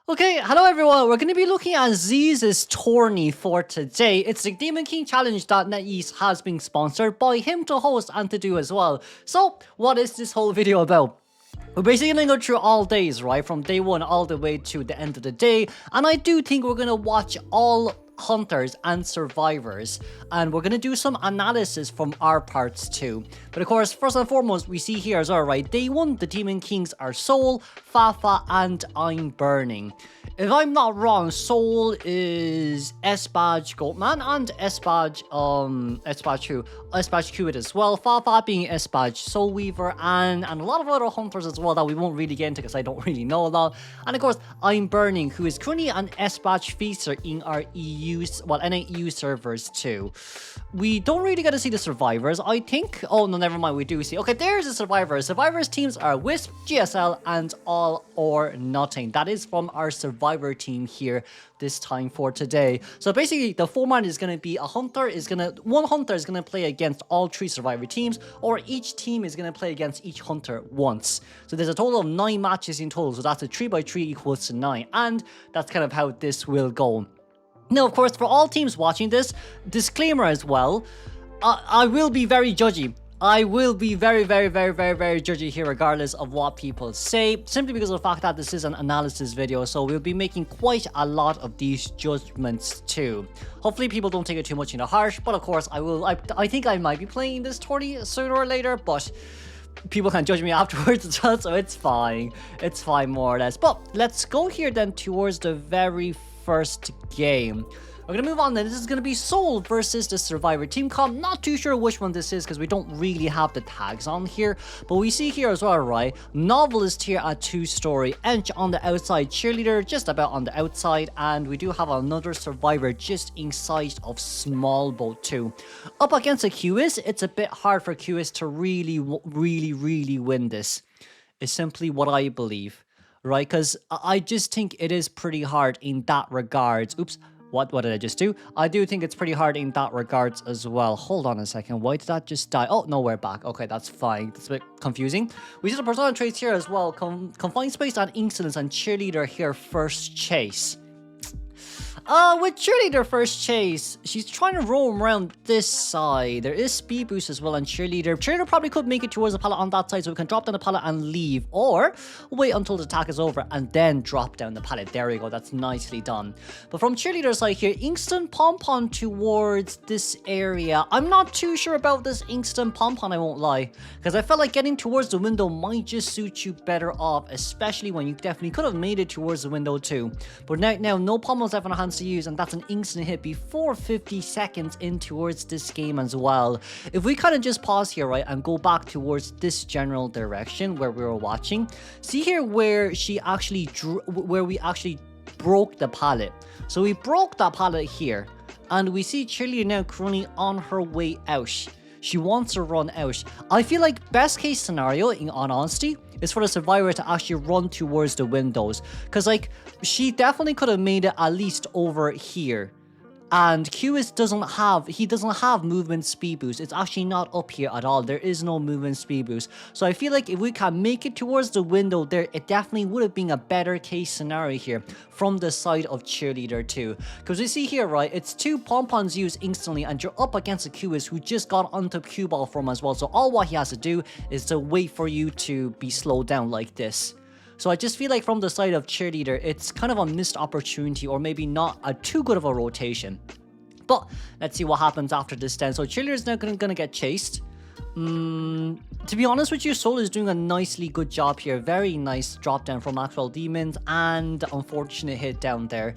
Okay, hello everyone. We're going to be looking at Zeez's tourney for today. It's the Demon King Challenge that NetEase has been sponsored by him to host and to do as well. So, what is this whole video about? We're basically going to go through all days, right? From day one all the way to the end of the day. And I do think we're going to watch all hunters and survivors, and we're going to do some analysis from our parts too. But of course, first and foremost, we see here as well, right? Day one, the Demon Kings are Soul, Fafa, and I'm Burning. If I'm not wrong, Soul is S-Badge Goatman and S-Badge, S-Badge Cubit as well. Fafa being S-Badge Soul Weaver and a lot of other hunters as well that we won't really get into because I don't really know a lot. And of course, I'm Burning, who is currently an S-Badge feature in our NAU servers too. We don't really get to see the survivors, I think. Oh no, never mind, we do see. Okay, there's the survivors. Survivors teams are Wisp, GSL, and All or Nothing. That is from our survivor team here this time for today. So basically, the format is going to be one hunter is going to play against all three survivor teams, or each team is going to play against each hunter once. So there's a total of 9 matches in total. So that's a 3x3 equals to 9, and that's kind of how this will go. Now, of course, for all teams watching this, disclaimer as well, I will be very judgy. I will be very judgy here regardless of what people say, simply because of the fact that this is an analysis video, so we'll be making quite a lot of these judgments too. Hopefully people don't take it too much into heart, but of course I think I might be playing this tourney sooner or later, but people can judge me afterwards as well, so it's fine. It's fine more or less. But let's go here then towards the very first game. We're going to move on then. This is going to be Soul versus the Survivor Team Comp. Not too sure which one this is because we don't really have the tags on here. But we see here as well, right? Novelist here at 2-story. Ench on the outside. Cheerleader just about on the outside. And we do have another Survivor just inside of Small Boat too. Up against a QS, it's a bit hard for QS to really win this. Is simply what I believe. Right? Because I just think it is pretty hard in that regards. Oops. What did I just do? I do think it's pretty hard in that regards as well. Hold on a second. Why did that just die? Oh, no, we're back. Okay, that's fine. That's a bit confusing. We see the persona traits here as well. Confined space and insolence, and cheerleader here first chase. With cheerleader first chase, she's trying to roam around this side. There is speed boost as well, and cheerleader probably could make it towards the pallet on that side, so we can drop down the pallet and leave, or wait until the attack is over and then drop down the pallet. There we go, that's nicely done. But from cheerleader side here, instant pom-pom towards this area. I'm not too sure about this instant pom-pom, I won't lie, because I felt like getting towards the window might just suit you better off, especially when you definitely could have made it towards the window too. But now no pom-poms left on our hands to use, and that's an instant hit before 50 seconds in towards this game as well. If we kind of just pause here, right, and go back towards this general direction where we were watching, see here where we actually broke the pallet. So we broke that pallet here, and we see cheerleader now currently on her way out. She wants to run out. I feel like best case scenario, in all honesty, is for the survivor to actually run towards the windows. Because, like, she definitely could have made it at least over here. And QS doesn't have movement speed boost. It's actually not up here at all. There is no movement speed boost. So I feel like if we can make it towards the window there, it definitely would have been a better case scenario here from the side of cheerleader too. Because we see here, right, it's 2 pom-poms used instantly, and you're up against a QS who just got onto cue ball from as well. So all what he has to do is to wait for you to be slowed down like this. So I just feel like from the side of cheerleader, it's kind of a missed opportunity, or maybe not a too good of a rotation. But let's see what happens after this then. So cheerleader is now gonna get chased. To be honest with you, Soul is doing a nicely good job here. Very nice drop down from Maxwell Demons, and unfortunate hit down there.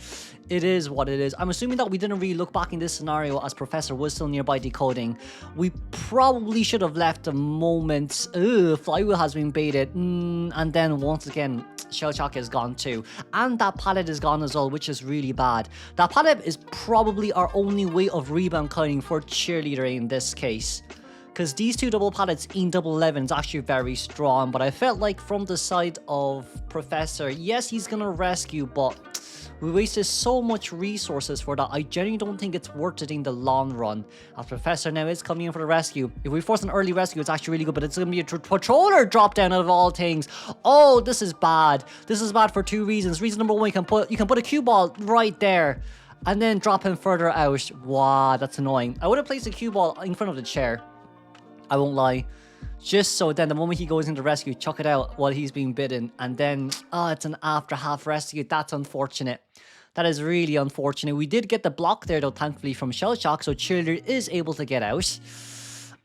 It is what it is. I'm assuming that we didn't really look back in this scenario as Professor was still nearby decoding. We probably should have left the moment. Flywheel has been baited. And then once again, Shell Shock is gone too. And that pallet is gone as well, which is really bad. That pallet is probably our only way of rebound kiting for cheerleader in this case. Because these 2 double pallets in double 11 is actually very strong. But I felt like from the side of Professor, yes, he's going to rescue, but We wasted so much resources for that. I genuinely don't think it's worth it in the long run. Our Professor now is coming in for the rescue. If we force an early rescue, it's actually really good, but it's going to be a patroller drop down out of all things. Oh, this is bad. This is bad for 2 reasons. Reason number 1, you can put a cue ball right there and then drop him further out. Wow, that's annoying. I would have placed a cue ball in front of the chair. I won't lie. Just so then the moment he goes into rescue, chuck it out while he's being bitten. And then, oh, it's an after half rescue. That's unfortunate. That is really unfortunate. We did get the block there, though, thankfully, from Shell Shock. So Cheerleader is able to get out.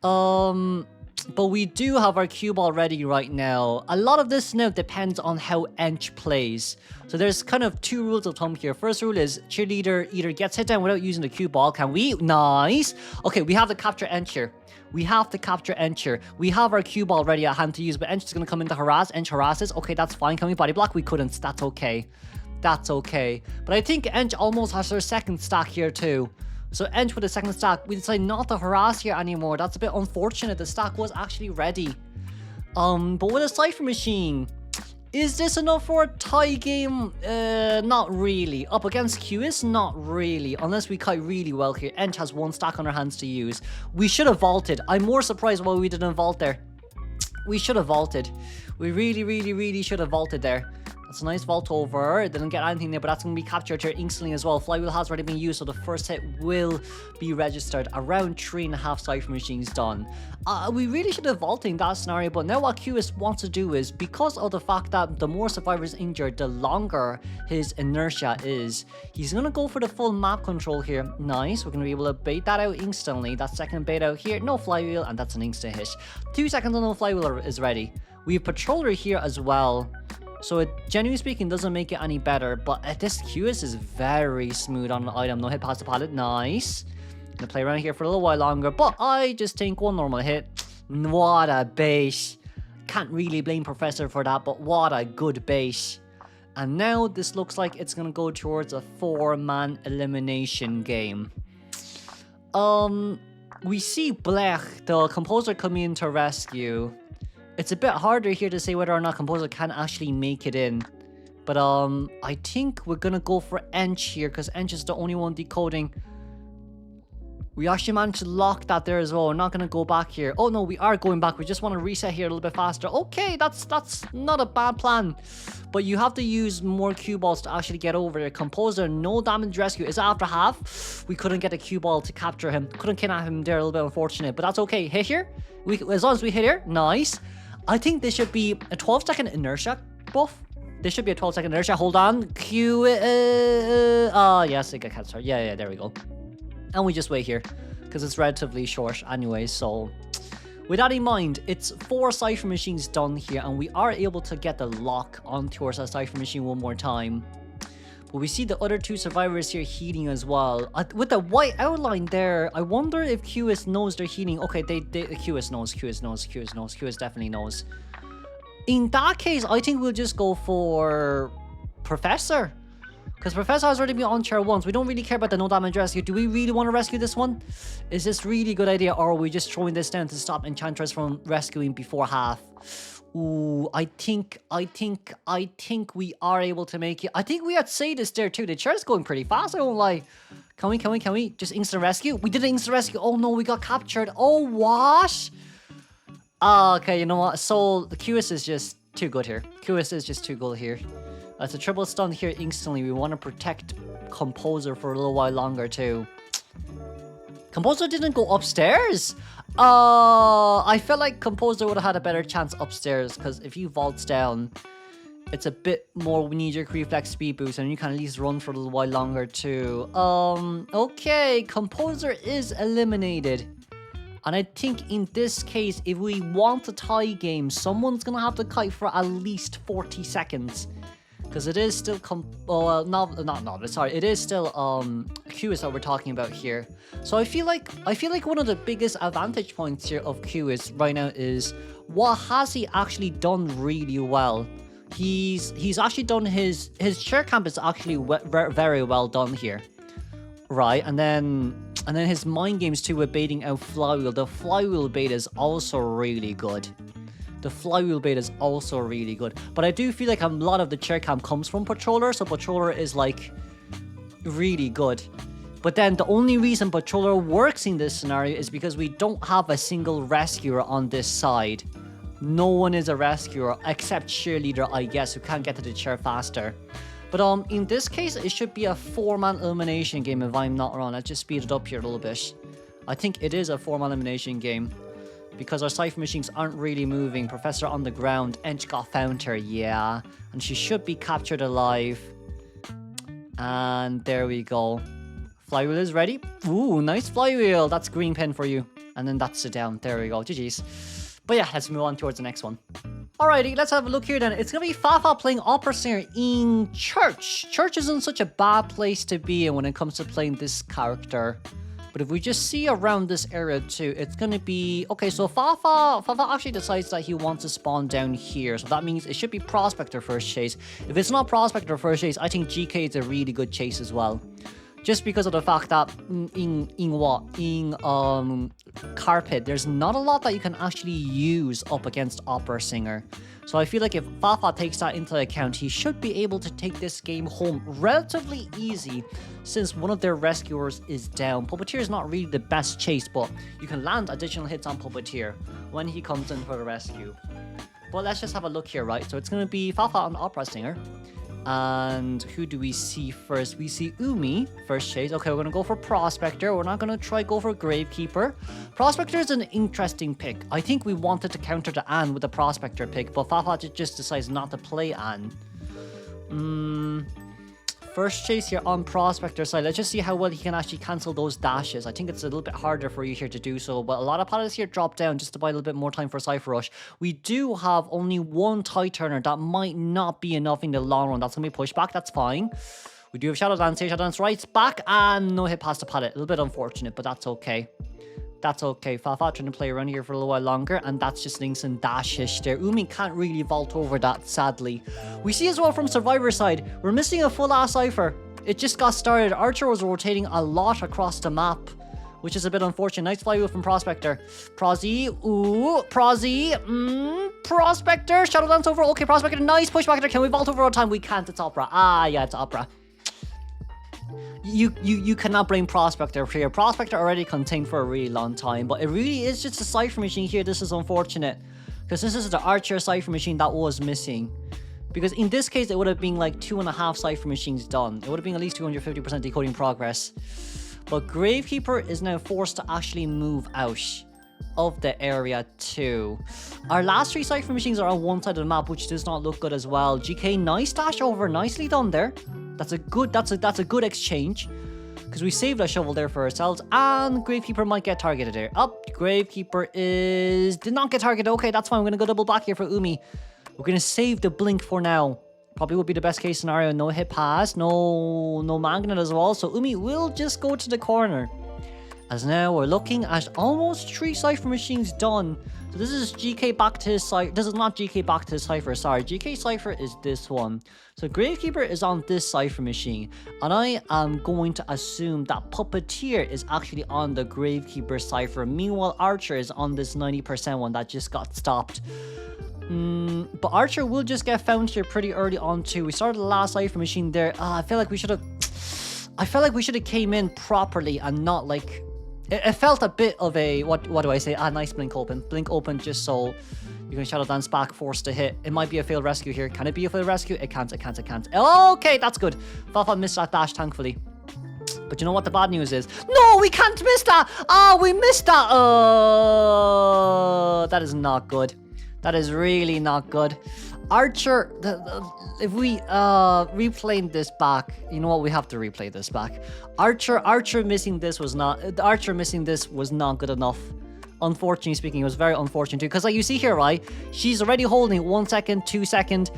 But we do have our cue ball ready right now. A lot of this now depends on how Ench plays. So there's kind of 2 rules of thumb here. First rule is Cheerleader either gets hit down without using the cue ball. Can we? Nice. Okay, we have to capture Ench here. We have to capture Ench here. We have our cue ball ready at hand to use, but Ench is going to come in to harass. Ench harasses. Okay, that's fine. Can we body block? We couldn't. That's okay. That's okay. But I think Ench almost has her second stack here too. So Ench with a second stack, we decide not to harass here anymore. That's a bit unfortunate. The stack was actually ready. But with a Cypher Machine, is this enough for a tie game? Not really. Up against QS? Not really. Unless we kite really well here. Ench has 1 stack on her hands to use. We should have vaulted. I'm more surprised why we didn't vault there. We should have vaulted. We really should have vaulted there. That's a nice vault over. It didn't get anything there, but that's going to be captured here instantly as well. Flywheel has already been used, so the first hit will be registered. Around 3.5 Cypher Machines done. We really should have vaulted in that scenario, but now what QS wants to do is, because of the fact that the more survivors injured, the longer his inertia is, he's going to go for the full map control here. Nice. We're going to be able to bait that out instantly. That second bait out here, no flywheel, and that's an instant hit. 2 seconds and no flywheel is ready. We have Patroller here as well. So it, genuinely speaking, doesn't make it any better, but this QS is very smooth on an item. No hit past the pallet. Nice. Gonna play around here for a little while longer, but I just think 1 normal hit. What a base. Can't really blame Professor for that, but what a good base. And now this looks like it's gonna go towards a 4-man elimination game. We see Blech, the composer, coming in to rescue. It's a bit harder here to say whether or not Composer can actually make it in. But I think we're going to go for Ench here, because Ench is the only one decoding. We actually managed to lock that there as well. We're not going to go back here. Oh no, we are going back. We just want to reset here a little bit faster. Okay, that's not a bad plan. But you have to use more cue balls to actually get over there. Composer, no damage rescue. Is after half. We couldn't get a cue ball to capture him. Couldn't kidnap him there, a little bit unfortunate. But that's okay. Hit here. As long as we hit here. Nice. I think this should be a 12-second inertia buff. This should be a 12-second inertia. Hold on. Q. Yes, it got captured. Yeah, there we go. And we just wait here because it's relatively short anyway. So with that in mind, it's 4 Cypher Machines done here, and we are able to get the lock onto our Cypher Machine one more time. But we see the other 2 survivors here healing as well. With the white outline there, I wonder if QS knows they're healing. Okay, QS knows. QS definitely knows. In that case, I think we'll just go for Professor. Because Professor has already been on chair once. We don't really care about the no damage rescue. Do we really want to rescue this one? Is this really a good idea, or are we just throwing this down to stop Enchantress from rescuing before half? Ooh, I think we are able to make it. I think we had say this there too. The chair's going pretty fast, I won't lie. Can we just instant rescue? We did an instant rescue. Oh no, we got captured. Oh, what? Okay, you know what? So the QS is just too good here. QS is just too good here. It's a triple stun here instantly. We want to protect Composer for a little while longer too. Composer didn't go upstairs. I felt like Composer would have had a better chance upstairs, because if he vaults down, it's a bit more knee-jerk reflex speed boost, and you can at least run for a little while longer too. Okay, Composer is eliminated. And I think in this case, if we want a tie game, someone's gonna have to kite for at least 40 seconds. Because it is still it is still QS that we're talking about here. So I feel like one of the biggest advantage points here of QS right now is what has he actually done really well. He's actually done his chair camp is actually very well done here, right? And then his mind games too with baiting out flywheel. The flywheel bait is also really good. The flywheel bait is also really good. But I do feel like a lot of the chair cam comes from Patroller, so Patroller is like really good. But then the only reason Patroller works in this scenario is because we don't have a single rescuer on this side. No one is a rescuer except Cheerleader, I guess, who can't get to the chair faster. But in this case, it should be a 4-man elimination game if I'm not wrong. Let's just speed it up here a little bit. I think it is a 4-man elimination game because our Cypher machines aren't really moving. Professor on the ground. Ench got found her, yeah. And she should be captured alive. And there we go. Flywheel is ready. Ooh, nice flywheel. That's green pen for you. And then that's it down. There we go. GG's. But yeah, let's move on towards the next one. Alrighty, let's have a look here then. It's gonna be Fafa playing Opera Singer in Church. Church isn't such a bad place to be in when it comes to playing this character. But if we just see around this area too, it's gonna be... Okay, so Fafa actually decides that he wants to spawn down here. So that means it should be Prospector first chase. If it's not Prospector first chase, I think GK is a really good chase as well. Just because of the fact that in Carpet, there's not a lot that you can actually use up against Opera Singer. So I feel like if Fafa takes that into account, he should be able to take this game home relatively easy since one of their rescuers is down. Puppeteer is not really the best chase, but you can land additional hits on Puppeteer when he comes in for the rescue. But let's just have a look here, right? So it's going to be Fafa on Opera Singer. And who do we see first? We see Umi, first chase. Okay, we're going to go for Prospector. We're not going to go for Gravekeeper. Prospector is an interesting pick. I think we wanted to counter the Anne with the Prospector pick, but Fafa just decides not to play Anne. First chase here on Prospector side. Let's just see how well he can actually cancel those dashes. I think it's a little bit harder for you here to do so, but a lot of pilots here drop down just to buy a little bit more time for Cypher Rush. We do have only one tie turner. That might not be enough in the long run. That's going to be pushed back. That's fine. We do have Shadow Dance here. Shadow Dance right back and no hit past the pallet. A little bit unfortunate, but that's okay. That's okay. Fafa trying to play around here for a little while longer, and that's just an instant dash-ish there. Umi can't really vault over that, sadly. We see as well from Survivor side, we're missing a full-ass Cypher. It just got started. Archer was rotating a lot across the map, which is a bit unfortunate. Nice flywheel from Prospector. Prozzy, ooh, Prozzy, Prospector, Shadow Dance over. Okay, Prospector, nice pushback there. Can we vault over on time? We can't, it's Opera. Ah, yeah, it's Opera. You cannot blame Prospector here. Prospector already contained for a really long time, but it really is just a Cypher machine here. This is unfortunate because this is the Archer Cypher machine that was missing. Because in this case, it would have been like 2.5 Cypher machines done. It would have been at least 250% decoding progress. But Gravekeeper is now forced to actually move out of the area too. Our last 3 Cypher machines are on one side of the map, which does not look good as well. GK, nice dash over, nicely done there. That's a good exchange because we saved a shovel there for ourselves, and Gravekeeper might get targeted there. Gravekeeper did not get targeted. Okay, that's fine. We're gonna go double back here for Umi. We're gonna save the blink for now. Probably would be the best case scenario. No hit pass, no magnet as well. So Umi will just go to the corner. As now we're looking at almost 3 Cypher machines done. So this is GK back to his Cypher. This is not GK back to his Cypher, sorry. GK Cypher is this one. So Gravekeeper is on this Cypher machine. And I am going to assume that Puppeteer is actually on the Gravekeeper Cypher. Meanwhile, Archer is on this 90% one that just got stopped. But Archer will just get found here pretty early on too. We started the last Cypher machine there. I feel like we should have came in properly and not like... It felt a bit of a, what do I say? Nice blink open. Blink open just so you can Shadow Dance back, forced to hit. It might be a failed rescue here. Can it be a failed rescue? It can't. Okay, that's good. Fafa missed that dash, thankfully. But you know what the bad news is? No, we can't miss that! We missed that! That is not good. That is really not good. Archer, if we replaying this back, you know what, we have to replay this back. Archer missing this was not good enough. Unfortunately speaking, it was very unfortunate too. Because like you see here, right, she's already holding 1 second, 2 second.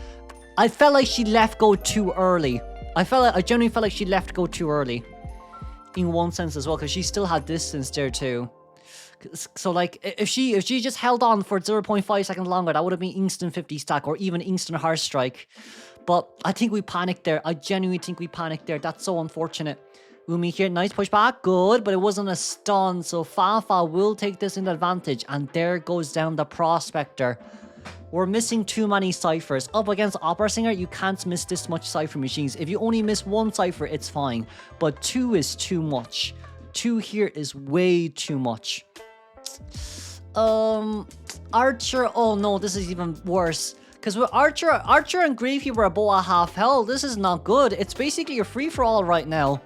I felt like she left go too early. I genuinely felt like she left go too early. In one sense as well, because she still had distance there too. So like if she just held on for 0.5 seconds longer, that would have been instant 50 stack or even instant heart strike. But I think we panicked there. I genuinely think we panicked there. That's so unfortunate. Umi here, nice pushback, good, but it wasn't a stun. So Fafa will take this into advantage, and there goes down the Prospector. We're missing too many ciphers. Up against Opera Singer, you can't miss this much cipher machines. If you only miss one cipher, it's fine. But 2 is too much. 2 here is way too much. Archer, oh no, this is even worse. Because with Archer and Gravekeeper are both at half health. This is not good. It's basically a free-for-all right now.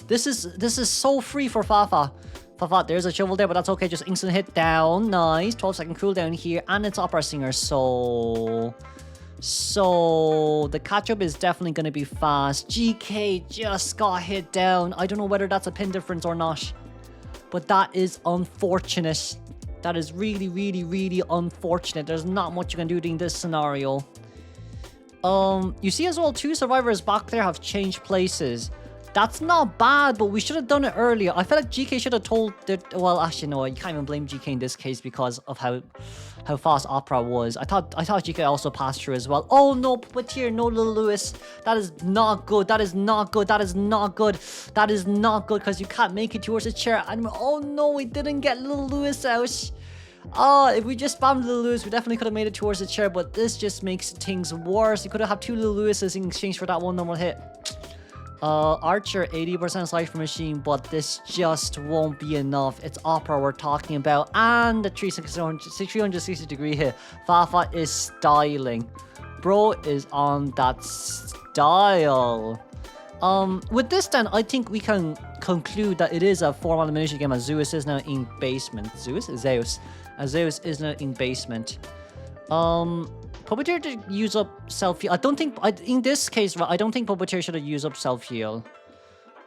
This is so free for Fafa. Fafa, there's a shovel there, but that's okay. Just instant hit down. Nice. 12-second cooldown here. And it's Opera Singer, so the catch-up is definitely going to be fast. GK just got hit down. I don't know whether that's a pin difference or not. But that is unfortunate. That is really, really, really unfortunate. There's not much you can do in this scenario. You see as well, 2 survivors back there have changed places. That's not bad, but we should have done it earlier. I feel like GK should have told that. Well, actually, no, you can't even blame GK in this case because of how fast Opera was. I thought GK also passed through as well. Oh no, Puppeteer, no Little Lewis. That is not good. That is not good. That is not good. That is not good because you can't make it towards the chair. And oh no, we didn't get Little Lewis out. Oh, if we just spammed Little Lewis, we definitely could have made it towards the chair, but this just makes things worse. You could have had 2 Little Lewises in exchange for that 1 normal hit. Archer, 80% cipher machine, but this just won't be enough. It's Opera we're talking about, and the 360 degree hit. Fafa is styling. Bro is on that style. With this then, I think we can conclude that it is a 4-man elimination game as Zeus is now in basement. Zeus is now in basement. Puppeteer to use up self-heal. In this case, I don't think Puppeteer should have used up self-heal.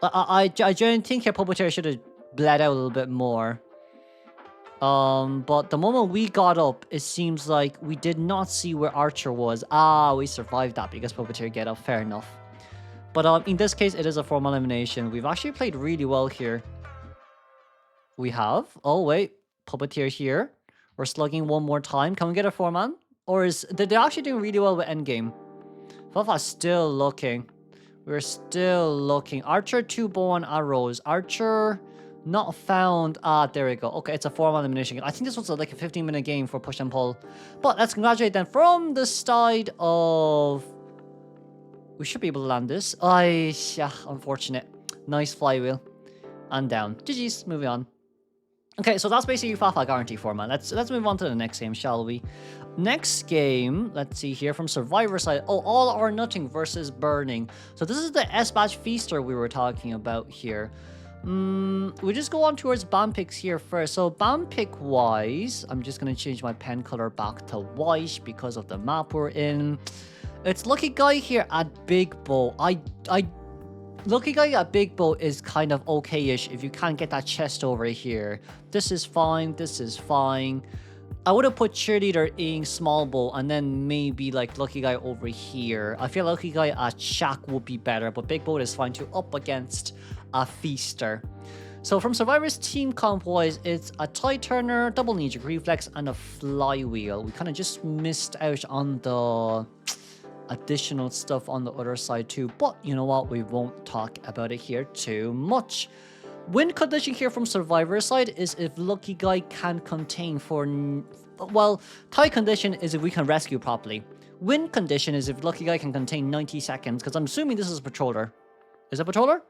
I don't think Puppeteer should have bled out a little bit more. But the moment we got up, it seems like we did not see where Archer was. We survived that because Puppeteer get up. Fair enough. But in this case, it is a 4-man elimination. We've actually played really well here. We have. Oh wait, Puppeteer here. We're slugging one more time. Can we get a 4-man? Or they're actually doing really well with endgame. Fafa's still looking. We're still looking. Archer 2 bow and arrows. Archer not found. There we go. Okay, it's a 4-man elimination. I think this was like a 15-minute game for push and pull. But let's congratulate them from the side of. We should be able to land this. Yeah, unfortunate. Nice flywheel. And down. GG's. Moving on. Okay, so that's basically Fafa guarantee format. Let's move on to the next game, shall we? Next game, let's see here from Survivor side. Oh, All or Nothing versus Burning. So this is the S-Batch Feaster we were talking about here. We just go on towards BAM picks here first. So BAM pick wise, I'm just going to change my pen color back to white because of the map we're in. It's Lucky Guy here at Big Bow. Lucky Guy at Big Bow is kind of okay-ish if you can't get that chest over here. This is fine. This is fine. I would have put Cheerleader in Small Bow and then maybe like Lucky Guy over here. I feel Lucky Guy at Shack would be better, but Big Bow is fine too up against a Feaster. So from Survivor's team comp wise, it's a tie turner, double knee-jerk reflex, and a flywheel. We kind of just missed out on the additional stuff on the other side too, but you know what, we won't talk about it here too much. Win condition here from Survivor side is if Lucky Guy can contain for, well, tie condition is if we can rescue properly. Win condition is if Lucky Guy can contain 90 seconds, because I'm assuming this is a Patroller. Is it Patroller?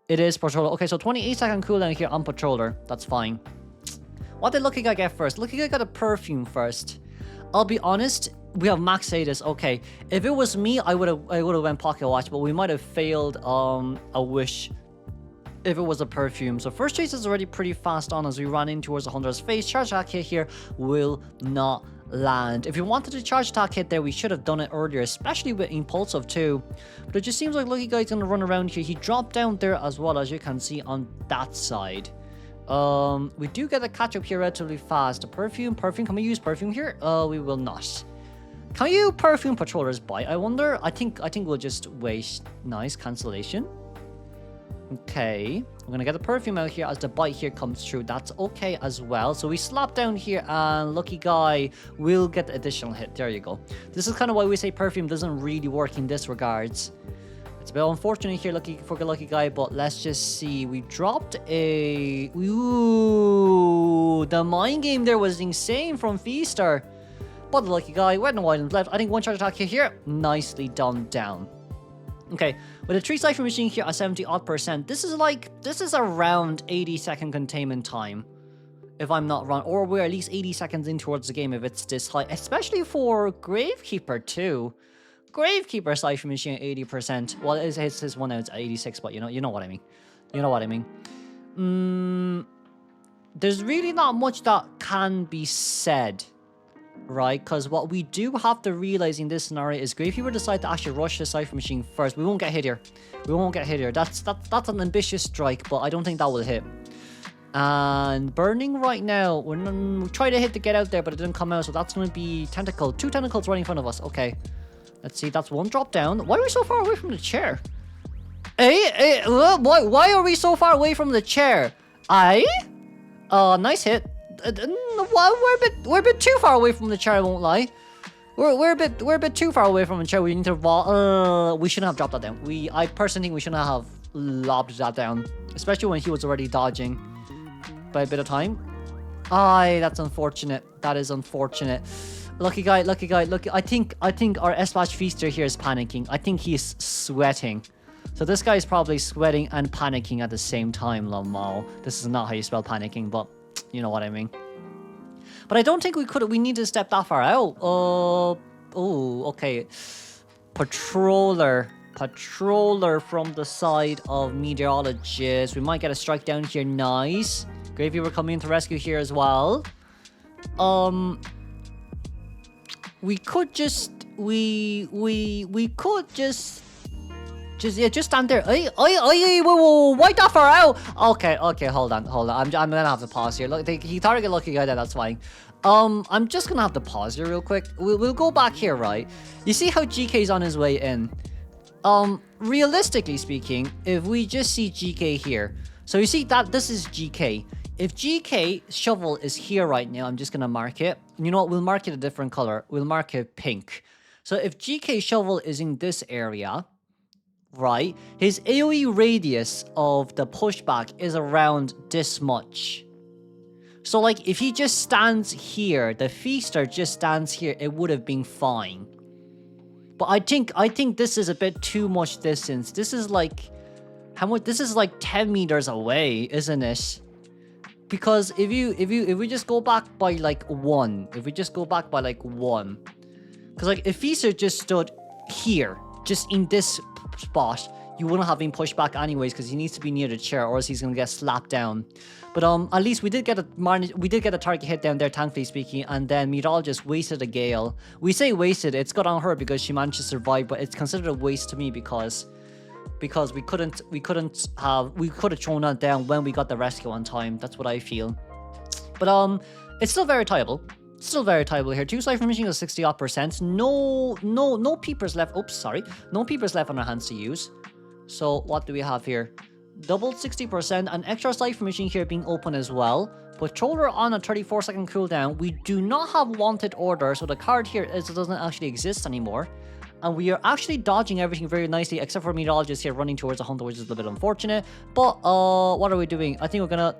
It is Patroller. Okay, so 28-second cooldown here on Patroller. That's fine. What did Lucky Guy get first? Lucky Guy got a perfume first. I'll be honest, we have max status. Okay, if it was me, I would have went pocket watch, but we might have failed a wish if it was a perfume. So first chase is already pretty fast on as we run in towards the Hunter's face. Charge attack hit here will not land. If we wanted to charge attack hit there, we should have done it earlier, especially with Impulsive too. But it just seems like Lucky Guy's gonna run around here. He dropped down there as well, as you can see on that side. We do get a catch up here relatively fast. A perfume, can we use perfume here? We will not. Can you perfume Patroller's bite, I wonder? I think we'll just wait. Nice cancellation. Okay, we're gonna get the perfume out here as the bite here comes through. That's okay as well. So we slap down here and Lucky Guy will get the additional hit. There you go. This is kind of why we say perfume doesn't really work in this regards. It's a bit unfortunate here for the Lucky Guy, but let's just see. We dropped a... Ooh, the mind game there was insane from Feaster. But the lucky guy, with no items left. I think one charge attack here. Nicely done down. Okay, with a 3 Cypher Machine here at 70% this is around 80-second containment time. If I'm not wrong. Or we're at least 80 seconds in towards the game if it's this high. Especially for Gravekeeper too. Gravekeeper Cypher Machine 80%. Well, his one out at 86, but you know what I mean. You know what I mean. There's really not much that can be said, right? Because what we do have to realize in this scenario is Gravekeeper decide to actually rush the Cypher Machine first. We won't get hit here. We won't get hit here. That's an ambitious strike, but I don't think that will hit. And burning right now, we tried to hit to get out there, but it didn't come out, so that's going to be tentacle. 2 tentacles right in front of us. Okay, let's see. That's 1 drop down. Why are we so far away from the chair? Hey, why are we so far away from the chair? Nice hit. We're a bit too far away from the chair. I won't lie. We're a bit too far away from the chair. We need to we shouldn't have dropped that down. I personally think we shouldn't have lobbed that down, especially when he was already dodging by a bit of time. That's unfortunate. That is unfortunate. Lucky guy. I think our Espach Feaster here is panicking. I think he's sweating. So this guy is probably sweating and panicking at the same time, Lamau. This is not how you spell panicking, but you know what I mean. But I don't think we need to step that far out. Okay. Patroller from the side of Meteorologist. We might get a strike down here. Nice. Gravekeeper coming in to rescue here as well. We could just stand there. Whoa, why that far out? Okay, hold on. I'm gonna have to pause here. Look, he targeted lucky guy there. That's fine. I'm just gonna have to pause here real quick. We'll go back here, right? You see how GK's on his way in. Realistically speaking, if we just see GK here, so you see that this is GK. If GK shovel is here right now, I'm just gonna mark it. You know what? We'll mark it a different color. We'll mark it pink. So if GK shovel is in this area, right, his AoE radius of the pushback is around this much. So like if he just stands here, the Feaster just stands here, it would have been fine. But I think this is a bit too much distance. This is like how much? This is like 10 meters away, isn't it? Because if we just go back by like 1, because like if Feaster just stood here, just in this spot, you wouldn't have been pushed back anyways, because he needs to be near the chair, or else he's gonna get slapped down. But at least we did get a target hit down there, thankfully speaking, and then Meteorologist wasted a gale. We say wasted, it's got on her because she managed to survive, but it's considered a waste to me because we could have thrown that down when we got the rescue on time. That's what I feel. But it's still very tiable. Still very tiable here. 2 Cypher Machine is 60%. No peepers left. Oops, sorry. No peepers left on our hands to use. So what do we have here? Doubled 60%. An extra Cypher Machine here being open as well. Patroller on a 34-second cooldown. We do not have Wanted Order, so the card here doesn't actually exist anymore. And we are actually dodging everything very nicely, except for Meteorologist here running towards a hunter, which is a little bit unfortunate. But, what are we doing? I think we're gonna...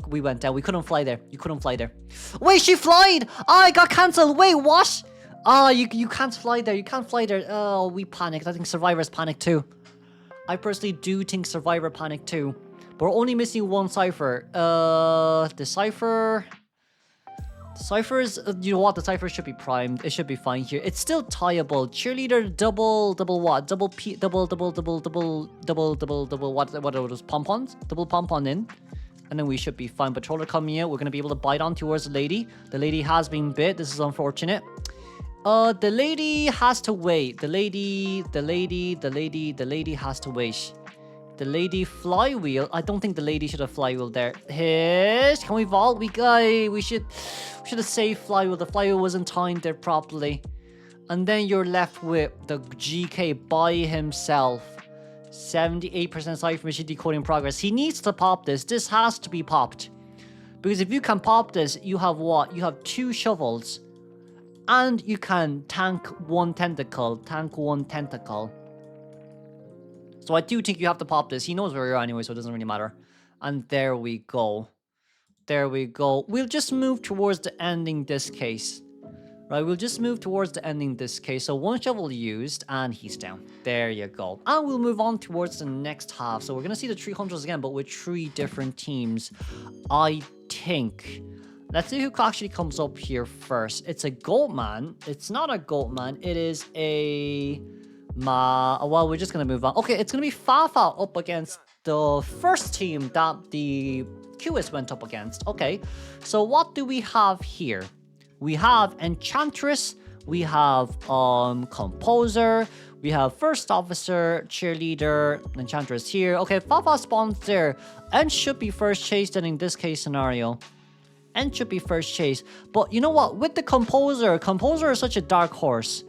we went down. We couldn't fly there. You couldn't fly there. Wait, she flied! I got cancelled! Wait, what? You can't fly there. You can't fly there. Oh, we panicked. I think Survivors panicked too. I personally do think Survivor panicked too. But we're only missing 1 Cypher. The Cypher is, you know what? The Cypher should be primed. It should be fine here. It's still tieable. Cheerleader double what? Double what are those pom-poms? Double pom-pom in. And then we should be fine. Patroller coming out. We're going to be able to bite on towards the lady. The lady has been bit. This is unfortunate. The lady has to wait. The lady has to wait. The lady flywheel. I don't think the lady should have flywheel there. Hit. Can we vault? We should have saved flywheel. The flywheel wasn't timed there properly. And then you're left with the GK by himself. 78% Cypher Machine decoding progress. He needs to pop this. This has to be popped. Because if you can pop this, you have what? You have 2 shovels. And you can tank 1 tentacle. So I do think you have to pop this. He knows where you're anyway, so it doesn't really matter. And there we go. We'll just move towards the ending this case. Right, we'll just move towards the ending this case. So 1 shovel used, and he's down. There you go. And we'll move on towards the next half. So we're going to see the 3 hunters again, but with 3 different teams, I think. Let's see who actually comes up here first. It's a goat man. It's not a goat man. It is a... Well, we're just going to move on. Okay, it's going to be Fafa up against the first team that the QS went up against. Okay, so what do we have here? We have Enchantress, we have Composer, we have First Officer, Cheerleader, Enchantress here. Okay, Fafa spawns there. End should be first chase then in this case scenario. End should be first chase. But you know what? With the Composer is such a dark horse.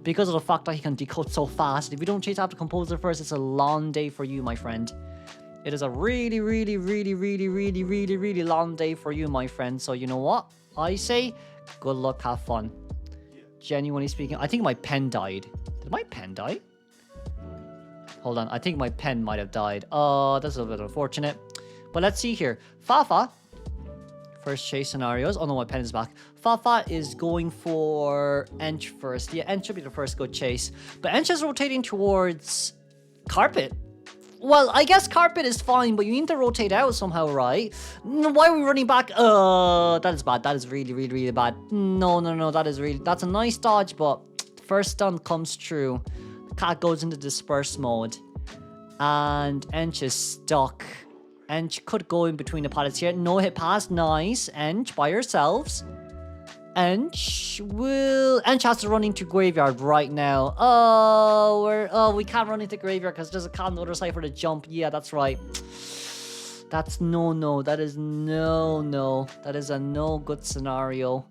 Because of the fact that he can decode so fast. If you don't chase after Composer first, it's a long day for you, my friend. It is a really, really, really, really, really, really, really long day for you, my friend. So you know what? I say... good luck, have fun. Genuinely speaking, I think my pen died. Did my pen die? Hold on, I think my pen might have died. That's a bit unfortunate. But let's see here. Fafa. First chase scenarios. Oh no, my pen is back. Fafa is going for Ench first. Yeah, Ench should be the first good chase. But Ench is rotating towards Carpet. Well, I guess Carpet is fine, but you need to rotate out somehow, right? Why are we running back? That is bad. That is really, really, really bad. No, that's a nice dodge, but first stun comes through. The cat goes into disperse mode. And Ench is stuck. Ench could go in between the pallets here. No hit pass. Nice. Ench by yourselves. Ench has to run into graveyard right now. We can't run into graveyard because there's a cat on the other side for the jump. Yeah, that's right. That's no. That is no. That is a no good scenario.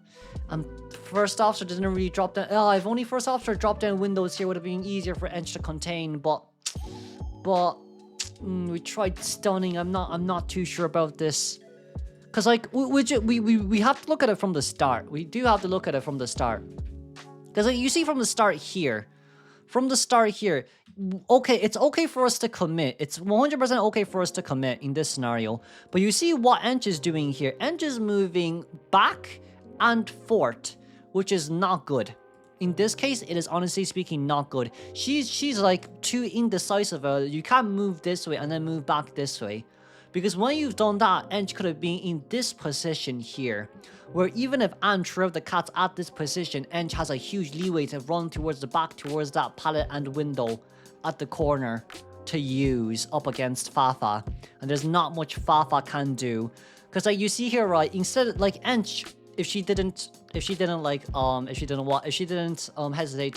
And first officer didn't really drop down. If only first officer dropped down windows here would have been easier for Ench to contain. But we tried stunning. I'm not too sure about this. Because, like, we have to look at it from the start. We do have to look at it from the start. Because, like, you see from the start here. Okay, it's okay for us to commit. It's 100% okay for us to commit in this scenario. But you see what Ench is doing here. Ench is moving back and forth, which is not good. In this case, it is honestly speaking not good. She's like too indecisive. You can't move this way and then move back this way. Because when you've done that, Ench could have been in this position here. Where even if Anne threw out the cats at this position, Ench has a huge leeway to run towards the back, towards that pallet and window at the corner to use up against Fafa. And there's not much Fafa can do. Because like you see here, right, instead like Ench, if she didn't hesitate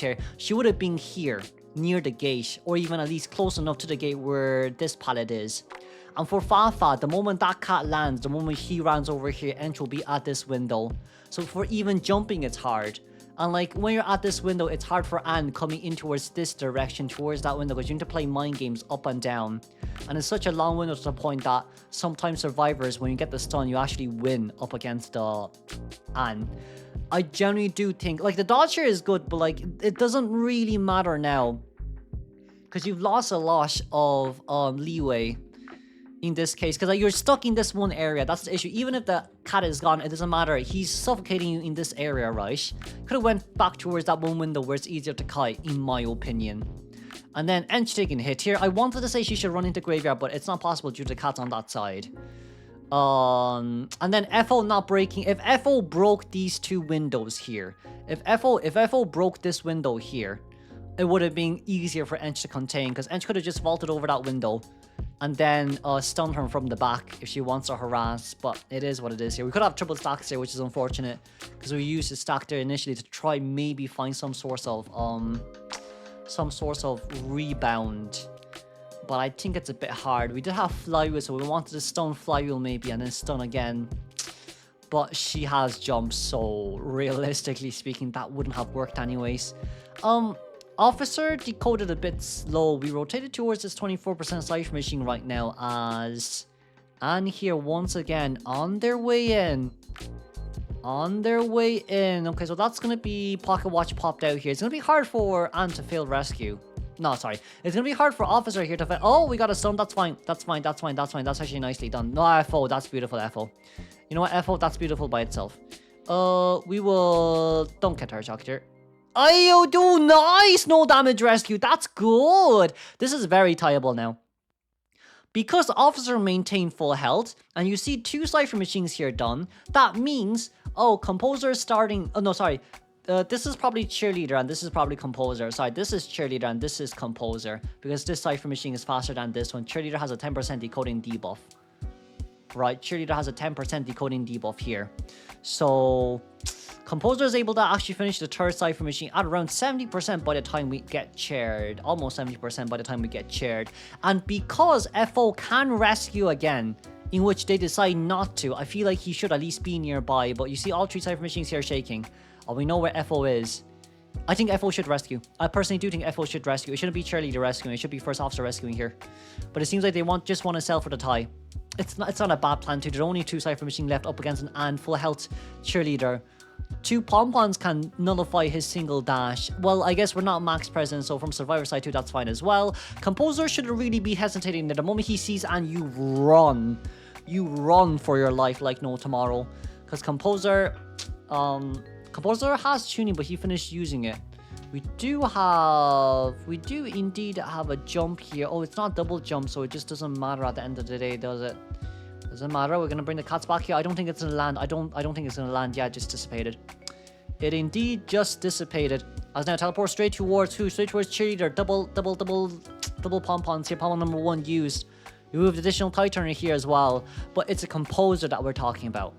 here, she would have been here near the gate, or even at least close enough to the gate where this pallet is. And for Fafa, the moment that cat lands, the moment he runs over here, Ench will be at this window. So for even jumping, it's hard. And like when you're at this window, it's hard for Anne coming in towards this direction, towards that window, because you need to play mind games up and down. And it's such a long window to the point that sometimes survivors, when you get the stun, you actually win up against Anne. I generally do think, like, the dodge here is good, but like it doesn't really matter now, because you've lost a lot of leeway in this case, because like, you're stuck in this one area. That's the issue. Even if the cat is gone, it doesn't matter. He's suffocating you in this area, right? Could have went back towards that one window where it's easier to kite, in my opinion. And then Ench taking a hit here. I wanted to say she should run into graveyard, but it's not possible due to the cats on that side. And then FO not breaking. If FO broke these two windows here, if FO broke this window here, it would have been easier for Ench to contain, because Ench could have just vaulted over that window and then stun her from the back if she wants to harass. But it is what it is here. We could have triple stacks here, which is unfortunate, because we used the stack there initially to try maybe find some source of rebound. But I think it's a bit hard. We did have flywheel, so we wanted to stun flywheel maybe and then stun again. But she has jumps, so realistically speaking, that wouldn't have worked anyways. Officer decoded a bit slow. We rotated towards this 24% life machine right now as Anne here once again on their way in. Okay, so that's going to be Pocket Watch popped out here. It's going to be hard for Anne to fail rescue. No, sorry. It's going to be hard for Officer here to fail. Oh, we got a stun. That's fine. That's actually nicely done. No, FO. That's beautiful, FO. You know what, FO? That's beautiful by itself. We will... Don't get her shocked here. Ayo, do nice! No damage rescue. That's good. This is very tieable now. Because the officer maintained full health, and you see 2 Cypher Machines here done, that means... Oh, Composer is starting... Oh, no, sorry. This is probably Cheerleader, and this is probably Composer. Sorry, this is Cheerleader, and this is Composer. Because this Cypher Machine is faster than this one. Cheerleader has a 10% decoding debuff. Right, Cheerleader has a 10% decoding debuff here. So... Composer is able to actually finish the 3rd Cypher Machine at around 70% by the time we get chaired. Almost 70% by the time we get chaired. And because FO can rescue again, in which they decide not to, I feel like he should at least be nearby. But you see all 3 Cypher Machines here shaking. Oh, we know where FO is. I think FO should rescue. I personally do think FO should rescue. It shouldn't be Cheerleader rescuing. It should be First Officer rescuing here. But it seems like they just want to sell for the tie. It's not a bad plan too. There's only 2 Cypher Machine left up against an and full health Cheerleader. 2 Pompons can nullify his single dash. Well, I guess we're not max present, so from Survivor side too, that's fine as well. Composer shouldn't really be hesitating there. The moment he sees and you run for your life like no tomorrow. Because Composer has tuning, but he finished using it. We do indeed have a jump here. Oh, it's not double jump, so it just doesn't matter at the end of the day, does it? Doesn't matter. We're gonna bring the cats back here. I don't think it's gonna land. I don't think it's gonna land. Yeah, it just dissipated. It indeed just dissipated. As now teleport straight towards who? Straight towards Cheerleader. Double pompons here. Pompon number 1 used. We moved additional tie turner here as well. But it's a Composer that we're talking about.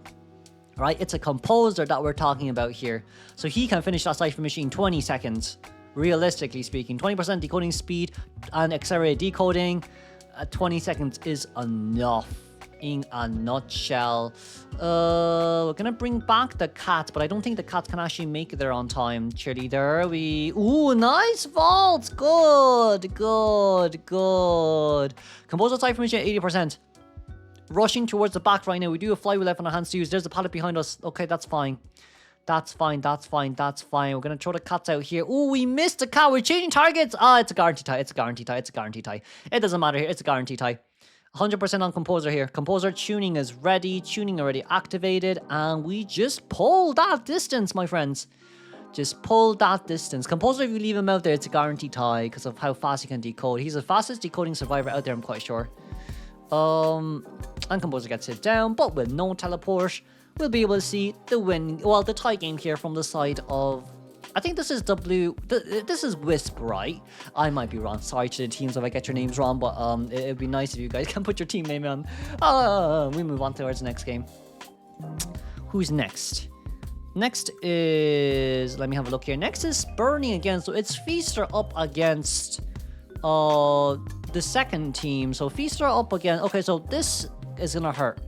Right? It's a Composer that we're talking about here. So he can finish that Cypher Machine 20 seconds. Realistically speaking. 20% decoding speed and accelerated decoding. 20 seconds is enough. In a nutshell. We're gonna bring back the cat, but I don't think the cat can actually make it there on time. Cheerleader, ooh, nice vaults. Good. Composer Cypher Machine 80%. Rushing towards the back right now. We do have flywheel left on our hands to use. There's a pallet behind us. Okay, that's fine. That's fine. We're gonna throw the cats out here. Ooh, we missed the cat. We're changing targets. It's a guarantee tie. It doesn't matter here. It's a guarantee tie. 100% on Composer here. Composer tuning is ready. Tuning already activated. And we just pull that distance, my friends. Just pull that distance. Composer, if you leave him out there, it's a guaranteed tie because of how fast he can decode. He's the fastest decoding survivor out there, I'm quite sure. And Composer gets it down. But with no teleport, we'll be able to see the tie game here from the side of... I think this is this is Wisp, right? I might be wrong. Sorry to the teams if I get your names wrong, but it'd be nice if you guys can put your team name on. We move on towards the next game. Who's next? Next is... Let me have a look here. Next is Burning again. So it's Feaster up against the second team. So Feaster up again. Okay, so this is gonna hurt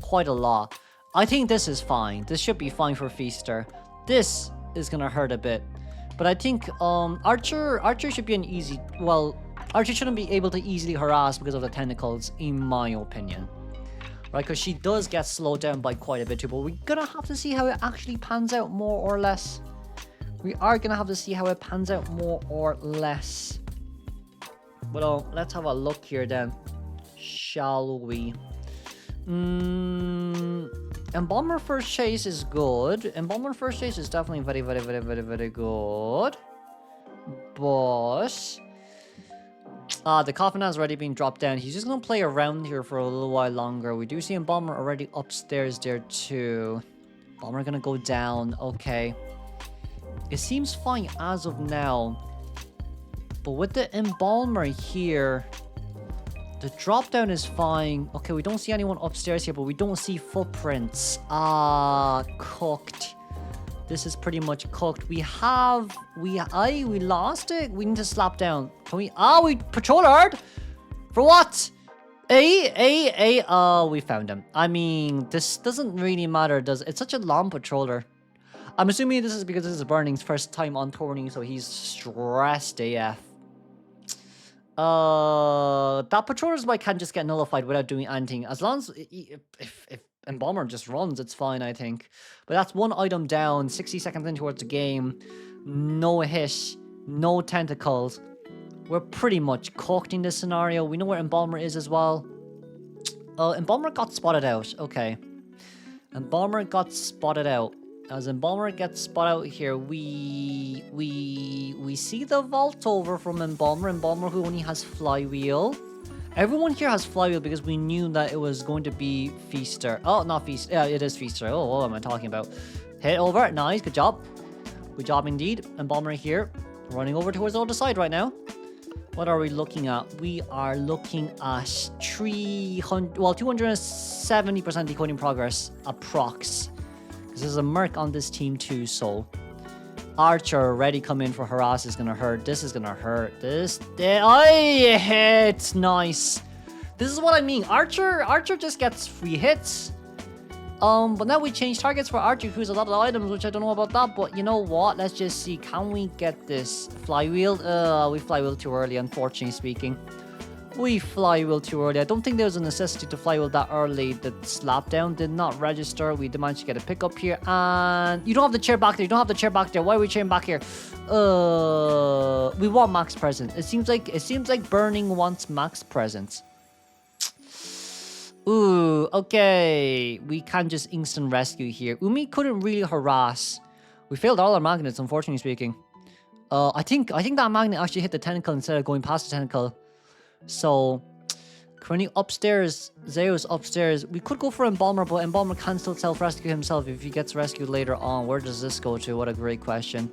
quite a lot. I think this is fine. This should be fine for Feaster. This is gonna hurt a bit, but I think Archer should be an easy... Well, Archer shouldn't be able to easily harass because of the tentacles, in my opinion, right? Because she does get slowed down by quite a bit too, but we're gonna have to see how it actually pans out, more or less. We are gonna have to see how it pans out, more or less. But let's have a look here then, shall we? Embalmer first chase is good. Embalmer first chase is definitely very good. But the coffin has already been dropped down. He's just gonna play around here for a little while longer. We do see Embalmer already upstairs there too. Embalmer gonna go down. Okay. It seems fine as of now. But with the Embalmer here, the drop down is fine. Okay, we don't see anyone upstairs here, but we don't see footprints. Cooked. This is pretty much cooked. We lost it. We need to slap down. Can we? We patrol hard. For what? We found him. I mean, this doesn't really matter, does it? It's such a long patroller. I'm assuming this is because this is Burning's first time on tourney, so he's stressed AF. That patroller's bike can just get nullified without doing anything. As long as if Embalmer just runs, it's fine, I think. But that's one item down, 60 seconds in towards the game. No hit, no tentacles. We're pretty much cooked in this scenario. We know where Embalmer is as well. Embalmer got spotted out. Okay. Embalmer got spotted out. As Embalmer gets spot out here, we see the vault over from Embalmer. Embalmer who only has Flywheel. Everyone here has Flywheel because we knew that it was going to be Feaster. Oh, not Feaster. Yeah, it is Feaster. Oh, what am I talking about? Hit over. Nice. Good job. Good job indeed. Embalmer here. Running over towards the other side right now. What are we looking at? We are looking at 270% decoding progress, approx. Because there's a Merc on this team too, so... Archer already come in for harass is gonna hurt. This is gonna hurt. I hit. Nice. This is what I mean. Archer just gets free hits. But now we change targets for Archer, who's a lot of items, which I don't know about that. But you know what? Let's just see. Can we get this Flywheel? We Flywheel too early, unfortunately speaking. We Flywheel too early. I don't think there was a necessity to Flywheel that early. The slap down did not register. We did manage to get a pickup here. And you don't have the chair back there. You don't have the chair back there. Why are we chairing back here? We want max presence. It seems like Burning wants max presence. Ooh, okay. We can just instant rescue here. Umi couldn't really harass. We failed all our magnets, unfortunately speaking. I think that magnet actually hit the tentacle instead of going past the tentacle. So, currently upstairs, Zeus upstairs. We could go for Embalmer, but Embalmer can still self-rescue himself if he gets rescued later on. Where does this go to? What a great question.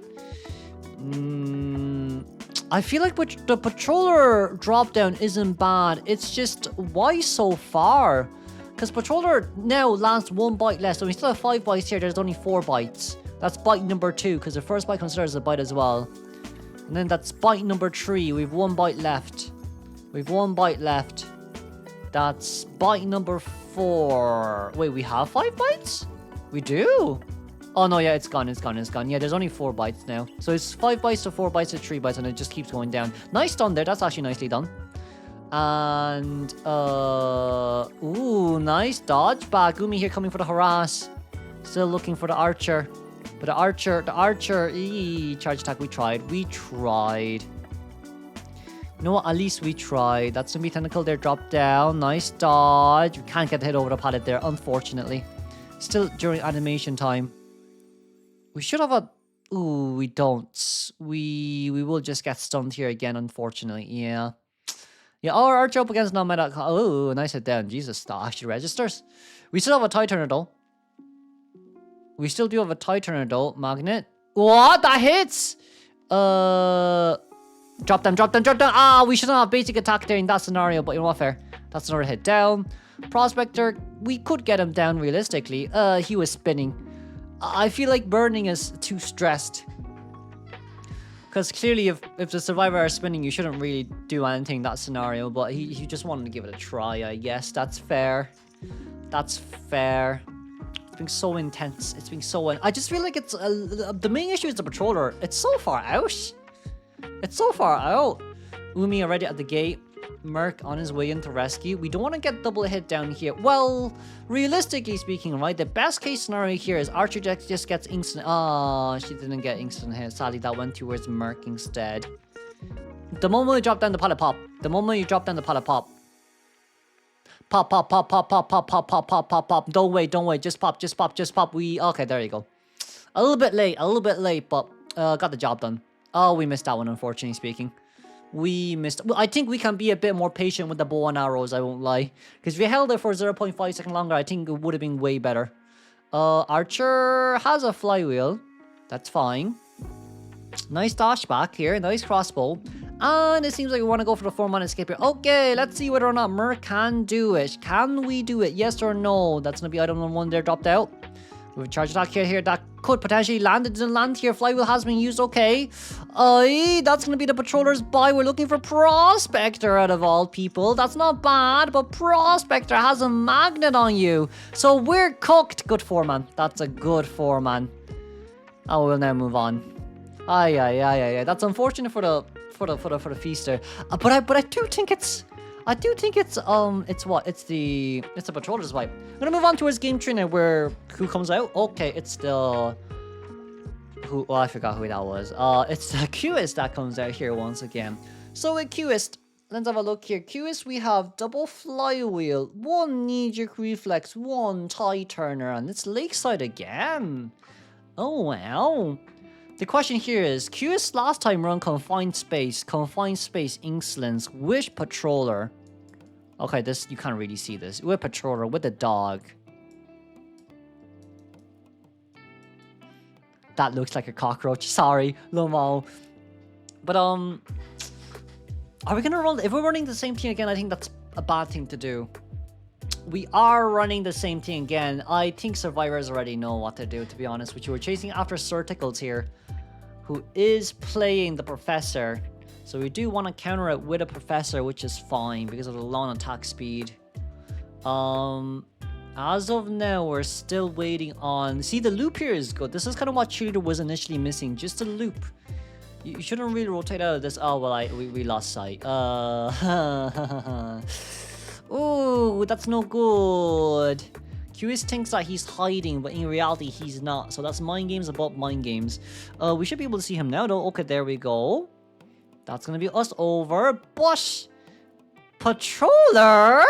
I feel like the Patroller drop-down isn't bad. It's just, why so far? Because Patroller now lasts 1 bite less. So we still have 5 bites here. There's only 4 bites. That's bite number 2, because the first bite considers a bite as well. And then that's bite number 3. We've 1 bite left. We've 1 bite left. That's bite number 4. Wait, we have 5 bites? We do? Oh no, yeah, it's gone. Yeah, there's only 4 bites now. So it's 5 bites to 4 bites to 3 bites, and it just keeps going down. Nice done there. That's actually nicely done. And, ooh, nice dodge back. Umi here coming for the harass. Still looking for the Archer. But the Archer, charge attack, we tried. You know what? At least we tried. That's gonna be tentacle there. Drop down. Nice dodge. We can't get the hit over the pallet there, unfortunately. Still during animation time. We should have a... Ooh, we don't. We will just get stunned here again, unfortunately. Yeah. Yeah, our Archer up against non-meta... Oh, nice hit down. Jesus, that actually registers. We still have a tie turner, though. We still do have a tie turner, though. Magnet. What? That hits! Drop them. Ah, we shouldn't have basic attack there in that scenario, but you know what, fair. That's another hit down. Prospector, we could get him down realistically. He was spinning. I feel like Burning is too stressed. Because clearly if the survivor are spinning, you shouldn't really do anything in that scenario, but he just wanted to give it a try, I guess. That's fair. It's been so intense. I just feel like it's... the main issue is the Patroller. It's so far out. Umi already at the gate. Merc on his way in to rescue. We don't want to get double hit down here. Well, realistically speaking, right, the best case scenario here is Archer just gets instant... Oh, she didn't get instant hit. Sadly, that went towards Merc instead. The moment you drop down the pallet pop. Pop. Don't wait. Just pop. Okay, there you go. A little bit late, but got the job done. Oh, we missed that one, unfortunately speaking. Well, I think we can be a bit more patient with the bow and arrows, I won't lie. Because if we held it for 0.5 seconds longer, I think it would have been way better. Archer has a Flywheel. That's fine. Nice dash back here. Nice crossbow. And it seems like we want to go for the 4-man escape here. Okay, let's see whether or not Merc can do it. Can we do it? Yes or no? That's going to be item number 1 there, dropped out. We have a charge attack here. That could potentially land. It didn't land here. Flywheel has been used. Okay. That's going to be the Patroller's buy. We're looking for Prospector out of all people. That's not bad, but Prospector has a magnet on you. So we're cooked. Good 4-man. That's a good 4-man. Oh, we'll now move on. Aye. That's unfortunate for the feaster. But I do think it's the Patroller's wipe. I'm gonna move on towards game 3 now, where who comes out? Okay, it's the I forgot who that was. It's the Qist that comes out here once again. So with Qist, let's have a look here. Qist, we have double Flywheel, 1 knee-jerk reflex, 1 tie turner, and it's Lakeside again. Oh, wow. The question here is, QS last time run Confined Space, Insolence, which patroller? Okay, this, you can't really see this. With patroller, with the dog. That looks like a cockroach. Sorry, Lomo. But, are we gonna run... If we're running the same team again, I think that's a bad thing to do. We are running the same thing again. I think survivors already know what to do, to be honest with you. We're chasing after Sir Tickles here, who is playing the Professor. So we do want to counter it with a Professor, which is fine because of the long attack speed. As of now, we're still waiting on... See, the loop here is good. This is kind of what Cheerleader was initially missing, just a loop. You shouldn't really rotate out of this. Oh, well, we lost sight. Ooh, that's no good. QS thinks that he's hiding, but in reality, he's not. So that's mind games about mind games. We should be able to see him now, though. Okay, there we go. That's going to be us over. But... Patroller?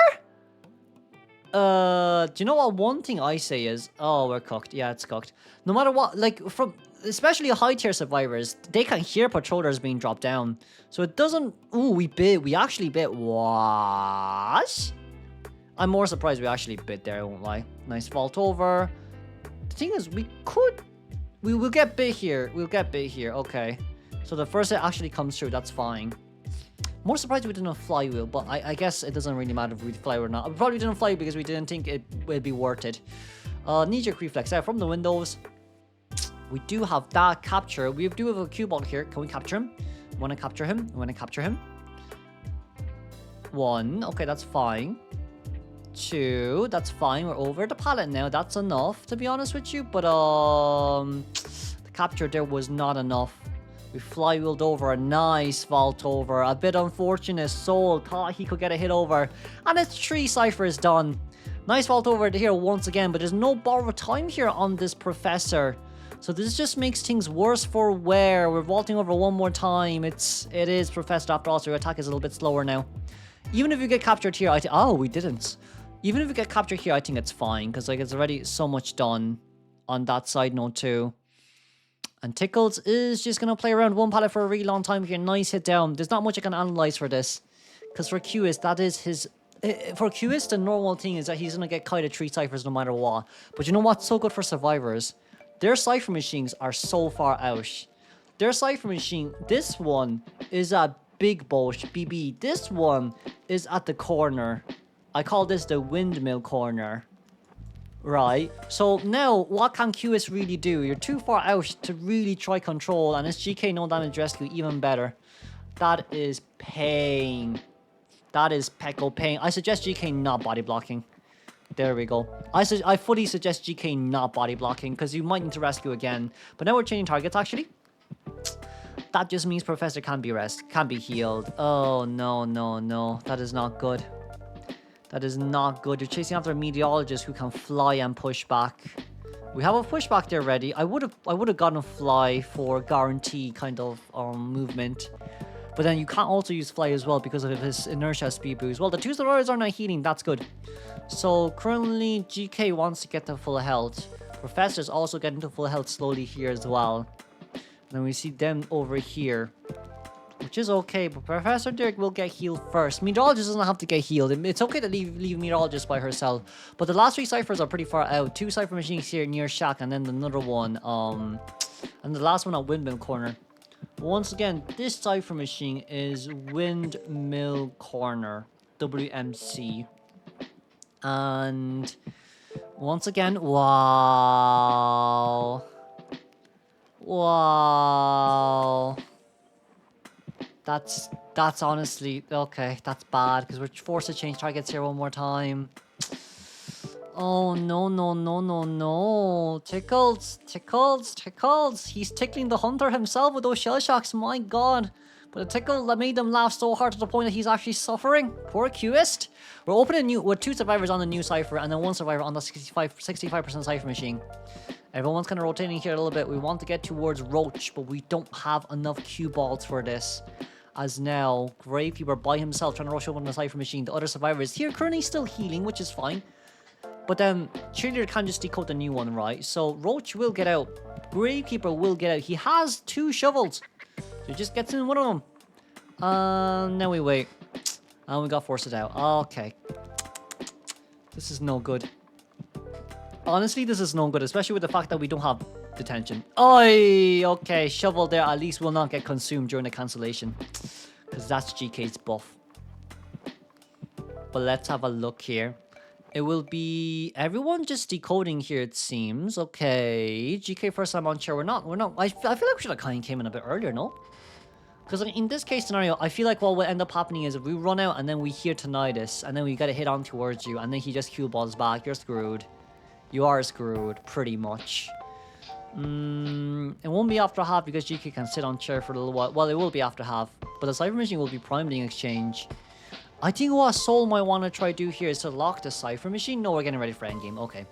Do you know what one thing I say is... Oh, we're cooked. Yeah, it's cooked. No matter what, like, from... Especially high-tier survivors, they can hear patrollers being dropped down. So it doesn't... Ooh, we bit. We actually bit. What? I'm more surprised we actually bit there, I won't lie. Nice vault over. The thing is, we could... We will get bit here. We'll get bit here. Okay. So the first hit actually comes through. That's fine. More surprised we didn't flywheel, but I guess it doesn't really matter if we fly or not. We probably didn't fly because we didn't think it would be worth it. Knee-jerk reflex out from the windows. We do have that capture. We do have a cue ball here. Can we capture him? Want to capture him? Want to capture him? 1. Okay, that's fine. 2. That's fine. We're over the pallet now. That's enough, to be honest with you. But the capture there was not enough. We flywheeled over a nice vault over. A bit unfortunate. Soul thought he could get a hit over. And it's 3 ciphers done. Nice vault over here once again. But there's no borrowed time here on this Professor. So this just makes things worse for wear. We're vaulting over one more time. It is Professor after all. So your attack is a little bit slower now. Even if you get captured here, I think... Oh, we didn't. Even if we get captured here, I think it's fine. Because like it's already so much done on that side note too. And Tickles is just going to play around one pallet for a really long time here. Nice hit down. There's not much I can analyze for this. Because for QS, that is his... For QS, the normal thing is that he's going to get kited 3 ciphers no matter what. But you know what's so good for survivors? Their cipher machines are so far out. Their cipher machine, this one is at Big Boat, BB. This one is at the corner. I call this the windmill corner. Right, so now what can QS really do? You're too far out to really try control, and it's GK no damage rescue even better. That is pain. That is Pecco pain. I suggest GK not body blocking. There we go. I fully suggest GK not body blocking because you might need to rescue again. But now we're changing targets actually. That just means Professor can't be healed. Oh no, no, no. That is not good. That is not good. You're chasing after a meteorologist who can fly and push back. We have a pushback there ready. I would have gotten a fly for guarantee kind of movement. But then you can't also use fly as well because of his inertia speed boost. Well, the 2 survivors are not healing. That's good. So currently GK wants to get to full health. Professor's also getting to full health slowly here as well. And then we see them over here. Which is okay, but Professor Dirk will get healed first. Meteorologist doesn't have to get healed. It's okay to leave Meteorologist by herself. But the last 3 ciphers are pretty far out. 2 cipher machines here near Shack, and then another one. And the last one at Windmill Corner. Once again, this cipher machine is Windmill Corner. WMC. And once again, wow. Wow. That's honestly, okay, that's bad, because we're forced to change targets here one more time. Oh, no, no, no, no, no. Tickles, Tickles, Tickles. He's tickling the hunter himself with those shell shocks, my god. But a tickle that made them laugh so hard to the point that he's actually suffering. Poor Qist. We're opening with 2 survivors on the new cipher, and then 1 survivor on the 65% cipher machine. Everyone's kind of rotating here a little bit. We want to get towards Roach, but we don't have enough cue balls for this. As now, Gravekeeper by himself trying to rush over on the cipher machine. The other survivor is here currently still healing, which is fine. But then Cheerleader can't just decode the new one, right? So Roach will get out. Gravekeeper will get out. He has 2 shovels. So he just gets in one of them. Now we wait. And we got forced out. Okay. This is no good. Honestly, this is no good, especially with the fact that we don't have detention. Oi! Okay, shovel there at least will not get consumed during the cancellation. Because that's GK's buff. But let's have a look here. It will be everyone just decoding here, it seems. Okay. GK first time on chair. We're not. I feel like we should have kind of came in a bit earlier, no? Because in this case scenario, I feel like what will end up happening is if we run out and then we hear tinnitus and then we get a hit on towards you and then he just cue balls back, you're screwed. You are screwed, pretty much. It won't be after half because GK can sit on chair for a little while. Well, it will be after half, but the Cypher Machine will be primed in exchange. I think what Soul might want to try to do here is to lock the Cypher Machine. No, we're getting ready for endgame. Okay.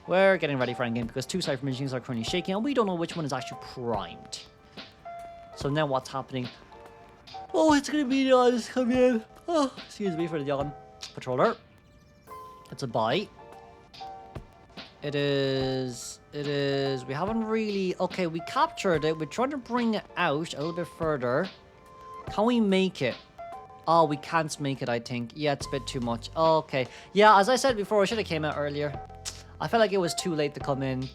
We're getting ready for endgame because 2 Cypher Machines are currently shaking and we don't know which one is actually primed. So now what's happening? Oh, it's going to be the odds coming in. Oh, excuse me for the yawn. Patroller. It's a bite. It is. We haven't really... Okay, we captured it. We're trying to bring it out a little bit further. Can we make it? Oh, we can't make it, I think. Yeah, it's a bit too much. Okay. Yeah, as I said before, I should have came out earlier. I felt like it was too late to come in.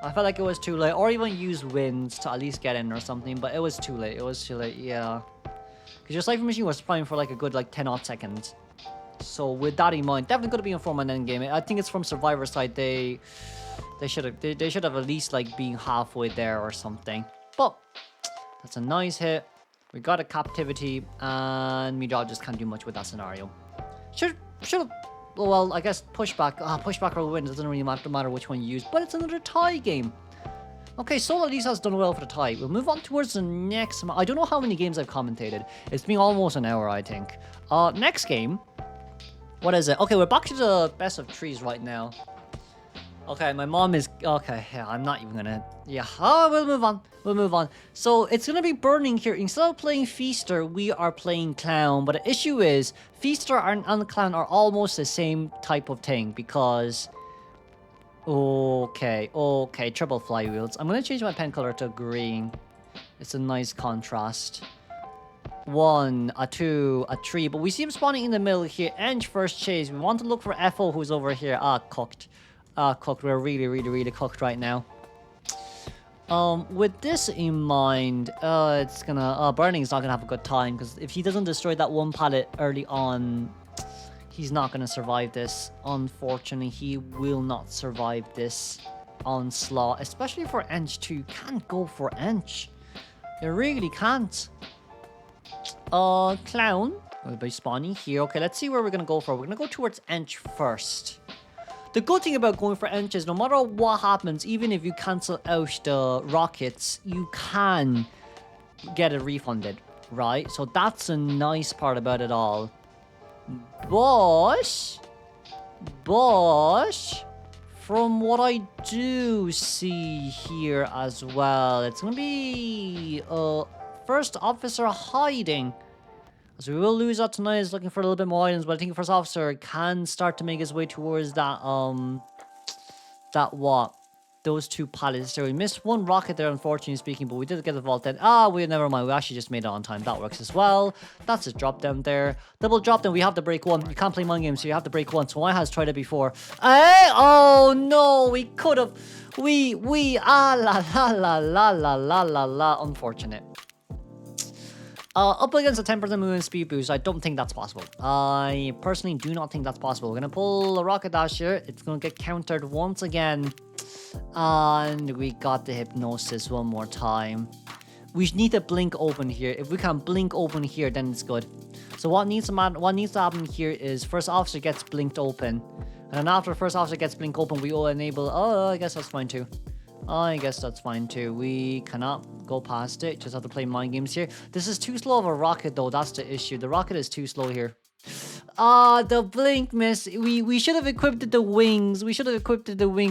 I felt like it was too late. Or even use winds to at least get in or something. But it was too late. It was too late, yeah. Because your Cypher Machine was flying for like a good 10 odd seconds. So with that in mind, definitely going to be informed on endgame. I think it's from Survivor side. They should have at least been halfway there or something. But that's a nice hit. We got a captivity, and Midal just can't do much with that scenario. Should have. Well, I guess pushback. Pushback or win. It doesn't really matter which one you use. But it's another tie game. Okay, Soul at least has done well for the tie. We'll move on towards the next. I don't know how many games I've commentated. It's been almost an hour, I think. Next game. What is it? Okay, we're back to the best of threes right now. Okay, my mom is... Okay, yeah, I'm not even gonna... Yeah, we'll move on. We'll move on. So, it's gonna be burning here. Instead of playing Feaster, we are playing Clown. But the issue is, Feaster and Clown are almost the same type of thing. Because... Okay, triple flywheels. I'm gonna change my pen color to green. It's a nice contrast. 1, a 2, a 3. But we see him spawning in the middle here. Eng first chase. We want to look for FO who's over here. Cooked. Cooked. We're really cooked right now. With this in mind, it's gonna... Burning's not gonna have a good time, because if he doesn't destroy that one pallet early on, he's not gonna survive this. Unfortunately, he will not survive this onslaught, especially for Eng too. You can't go for Eng. You really can't. Clown will be spawning here. Okay, let's see where we're gonna go for. We're gonna go towards Eng first. The good thing about going for Eng is no matter what happens, even if you cancel out the rockets, you can get it refunded, right? So that's a nice part about it all. But from what I do see here as well, it's gonna be first officer hiding. So we will lose that tonight. Is looking for a little bit more items, but I think first officer can start to make his way towards that those 2 pallets. So we missed 1 rocket there, unfortunately speaking, but we did get the vault then. Never mind. We actually just made it on time. That works as well. That's a drop down there. Double drop down. We have to break 1. You can't play mind games, so you have to break 1. So I has tried it before. Oh no, we could have. La. Unfortunate. Up against a 10% movement speed boost, I don't think that's possible. I personally do not think that's possible. We're going to pull a rocket dash here. It's going to get countered once again. And we got the hypnosis one more time. We need to blink open here. If we can blink open here, then it's good. So what needs to happen here is first officer gets blinked open. And then after first officer gets blinked open, we will enable... I guess that's fine too. We cannot go past it. Just have to play mind games here. This is too slow of a rocket though. That's the issue. The rocket is too slow here. The blink miss. We should have equipped the wings.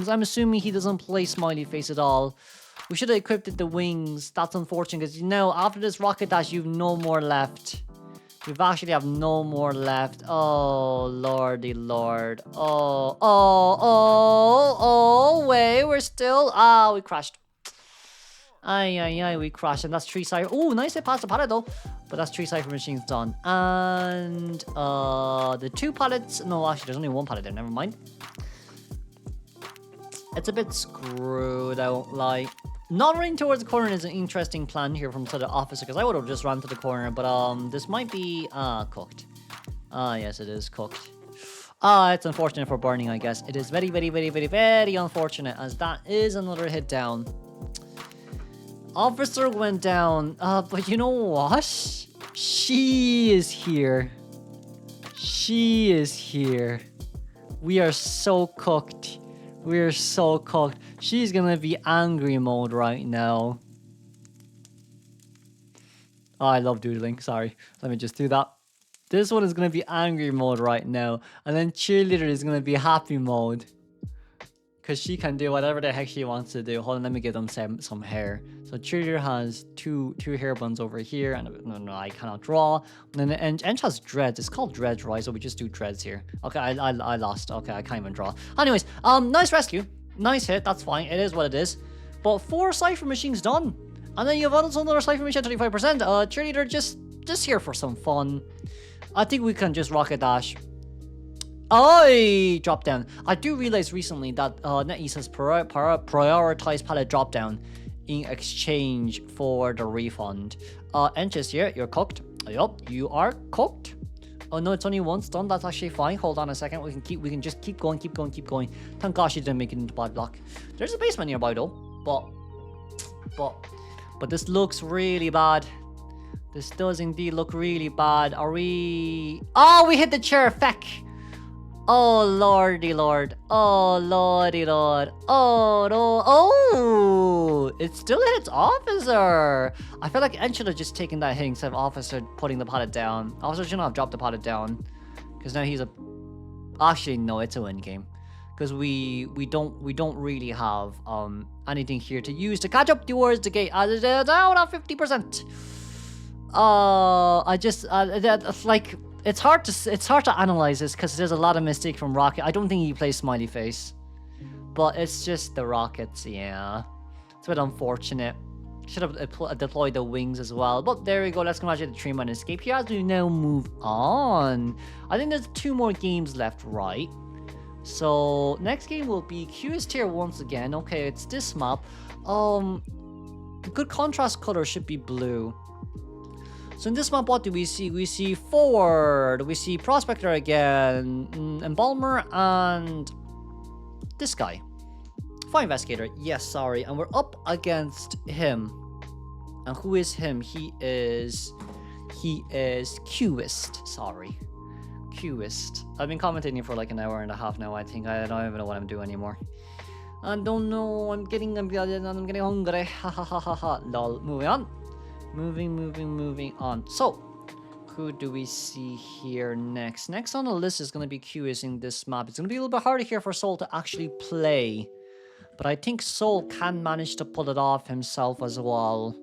I'm assuming he doesn't play smiley face at all. We should have equipped the wings. That's unfortunate because after this rocket dash, you've no more left. We've actually have no more left. Oh, lordy lord. Oh, wait, we're still... Ah, we crashed. Ay, we crashed, and that's 3 cipher. Oh, nice, I passed the pallet though. But that's 3 cipher machines done. And the 2 pallets... No, actually, there's only 1 pallet there, never mind. It's a bit screwed, I won't lie. Not running towards the corner is an interesting plan here from the officer, because I would have just run to the corner, but this might be cooked. Yes, it is cooked. It's unfortunate for burning, I guess. It is very, very, very, very, very unfortunate, as that is another hit down. Officer went down, but you know what? She is here. She is here. We are so cooked. We're so cooked. She's gonna be angry mode right now. Oh, I love doodling. Sorry. Let me just do that. This one is gonna be angry mode right now. And then cheerleader is gonna be happy mode. Because she can do whatever the heck she wants to do. Hold on, let me give them some hair. So cheerleader has two hair buns over here. And no, I cannot draw. And then Ench has dreads. It's called dreads, right? So we just do dreads here. Okay, I lost. Okay, I can't even draw. Anyways, nice rescue. Nice hit. That's fine. It is what it is. But 4 cipher machines done. And then you have also another cipher machine at 35%. Cheerleader just here for some fun. I think we can just rocket dash. I drop down. I do realize recently that NetEase has prioritized pallet drop down in exchange for the refund. Enches here, you're cooked. Yup, you are cooked. Oh no, it's only once done. That's actually fine. Hold on a second. We can just keep going. Thank gosh you didn't make it into bad block. There's a basement nearby though, but this looks really bad. This does indeed look really bad. Are we? Oh, we hit the chair. Feck. Oh lordy lord. Oh lordy lord. Oh no. Oh, it still hits officer. I feel like Ench should have just taken that hit instead of officer putting the pallet down. Officer shouldn't have dropped the pallet down, because now he's a... Actually no, it's a win game, because we don't really have anything here to use to catch up towards the gate. Down at 50%. It's like... It's hard to analyze this because there's a lot of mistake from Rocket. I don't think he plays smiley face, but it's just the Rockets. Yeah, it's a bit unfortunate. Should have deployed the wings as well. But there we go. Let's congratulate the 3-man escape here as we now move on. I think there's 2 more games left, right? So next game will be QS tier once again. Okay, it's this map. The good contrast color should be blue. So in this map, what do we see? We see Forward, we see Prospector again, Embalmer, and this guy. Fire Investigator, yes, sorry. And we're up against him. And who is him? He is Qist, sorry. Qist. I've been commentating for like an hour and a half now, I think. I don't even know what I'm doing anymore. I don't know, I'm getting hungry. Ha ha ha ha ha. Lol, moving on. Moving on. So, who do we see here next? Next on the list is going to be QS in this map. It's going to be a little bit harder here for Soul to actually play. But I think Soul can manage to pull it off himself as well.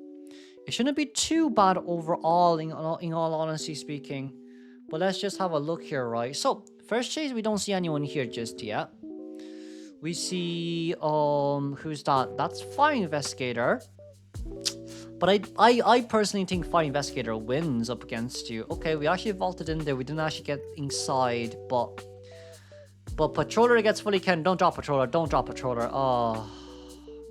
It shouldn't be too bad overall, in all honesty speaking. But let's just have a look here, right? So, first chase, we don't see anyone here just yet. We see, who's that? That's Fire Investigator. But I personally think Fire Investigator wins up against you. Okay, we actually vaulted in there. We didn't actually get inside, but Patroller gets fully canned. Don't drop Patroller. Don't drop Patroller. Oh,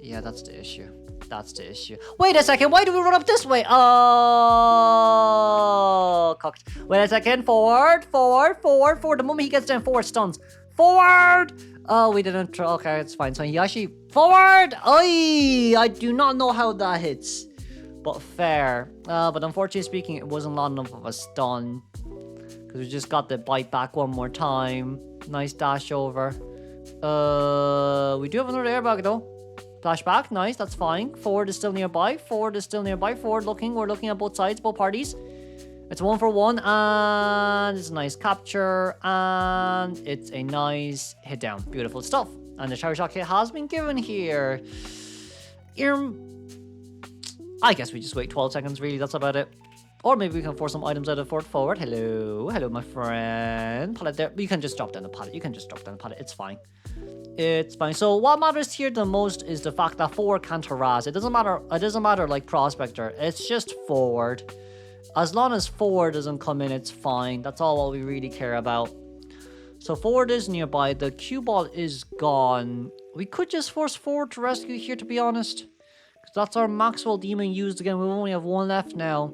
yeah, that's the issue. That's the issue. Wait a second. Why do we run up this way? Oh, cocked. Wait a second. Forward. The moment he gets down, forward stuns. Forward. Oh, we didn't. Okay, it's fine. So he actually forward. I do not know how that hits. But fair. But unfortunately speaking, it wasn't long enough of a stun. Because we just got the bite back one more time. Nice dash over. We do have another airbag though. Flashback, nice, that's fine. Forward is still nearby. Forward looking. We're looking at both sides, both parties. It's 1 for 1, and it's a nice capture, and it's a nice hit down. Beautiful stuff. And the shower shock hit has been given here. I guess we just wait 12 seconds, really, that's about it. Or maybe we can force some items out of fort forward. Hello. Hello, my friend. Pallet there. You can just drop down the pallet. You can just drop down the pallet. It's fine. It's fine. So what matters here the most is the fact that forward can't harass. It doesn't matter like prospector. It's just forward. As long as forward doesn't come in, it's fine. That's all we really care about. So forward is nearby. The cue ball is gone. We could just force forward to rescue here, to be honest. Because that's our Maxwell demon used again. We only have one left now.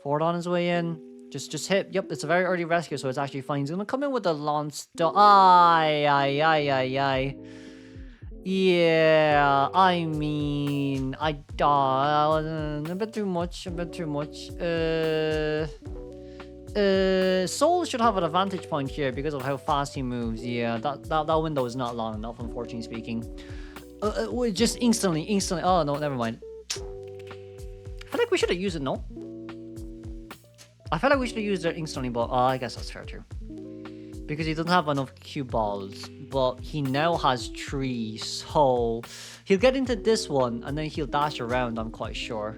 Forward on his way in. Just hit. Yep, it's a very early rescue, so it's actually fine. He's going to come in with a launch. Aye. Yeah, I mean, I died. A bit too much. Soul should have an advantage point here because of how fast he moves. Yeah, that window is not long enough, unfortunately speaking. Just instantly. Oh, no, never mind. I feel like we should have used it, no? I feel like we should have used it instantly, but I guess that's fair too. Because he doesn't have enough cue balls, but he now has 3, so he'll get into this one and then he'll dash around, I'm quite sure.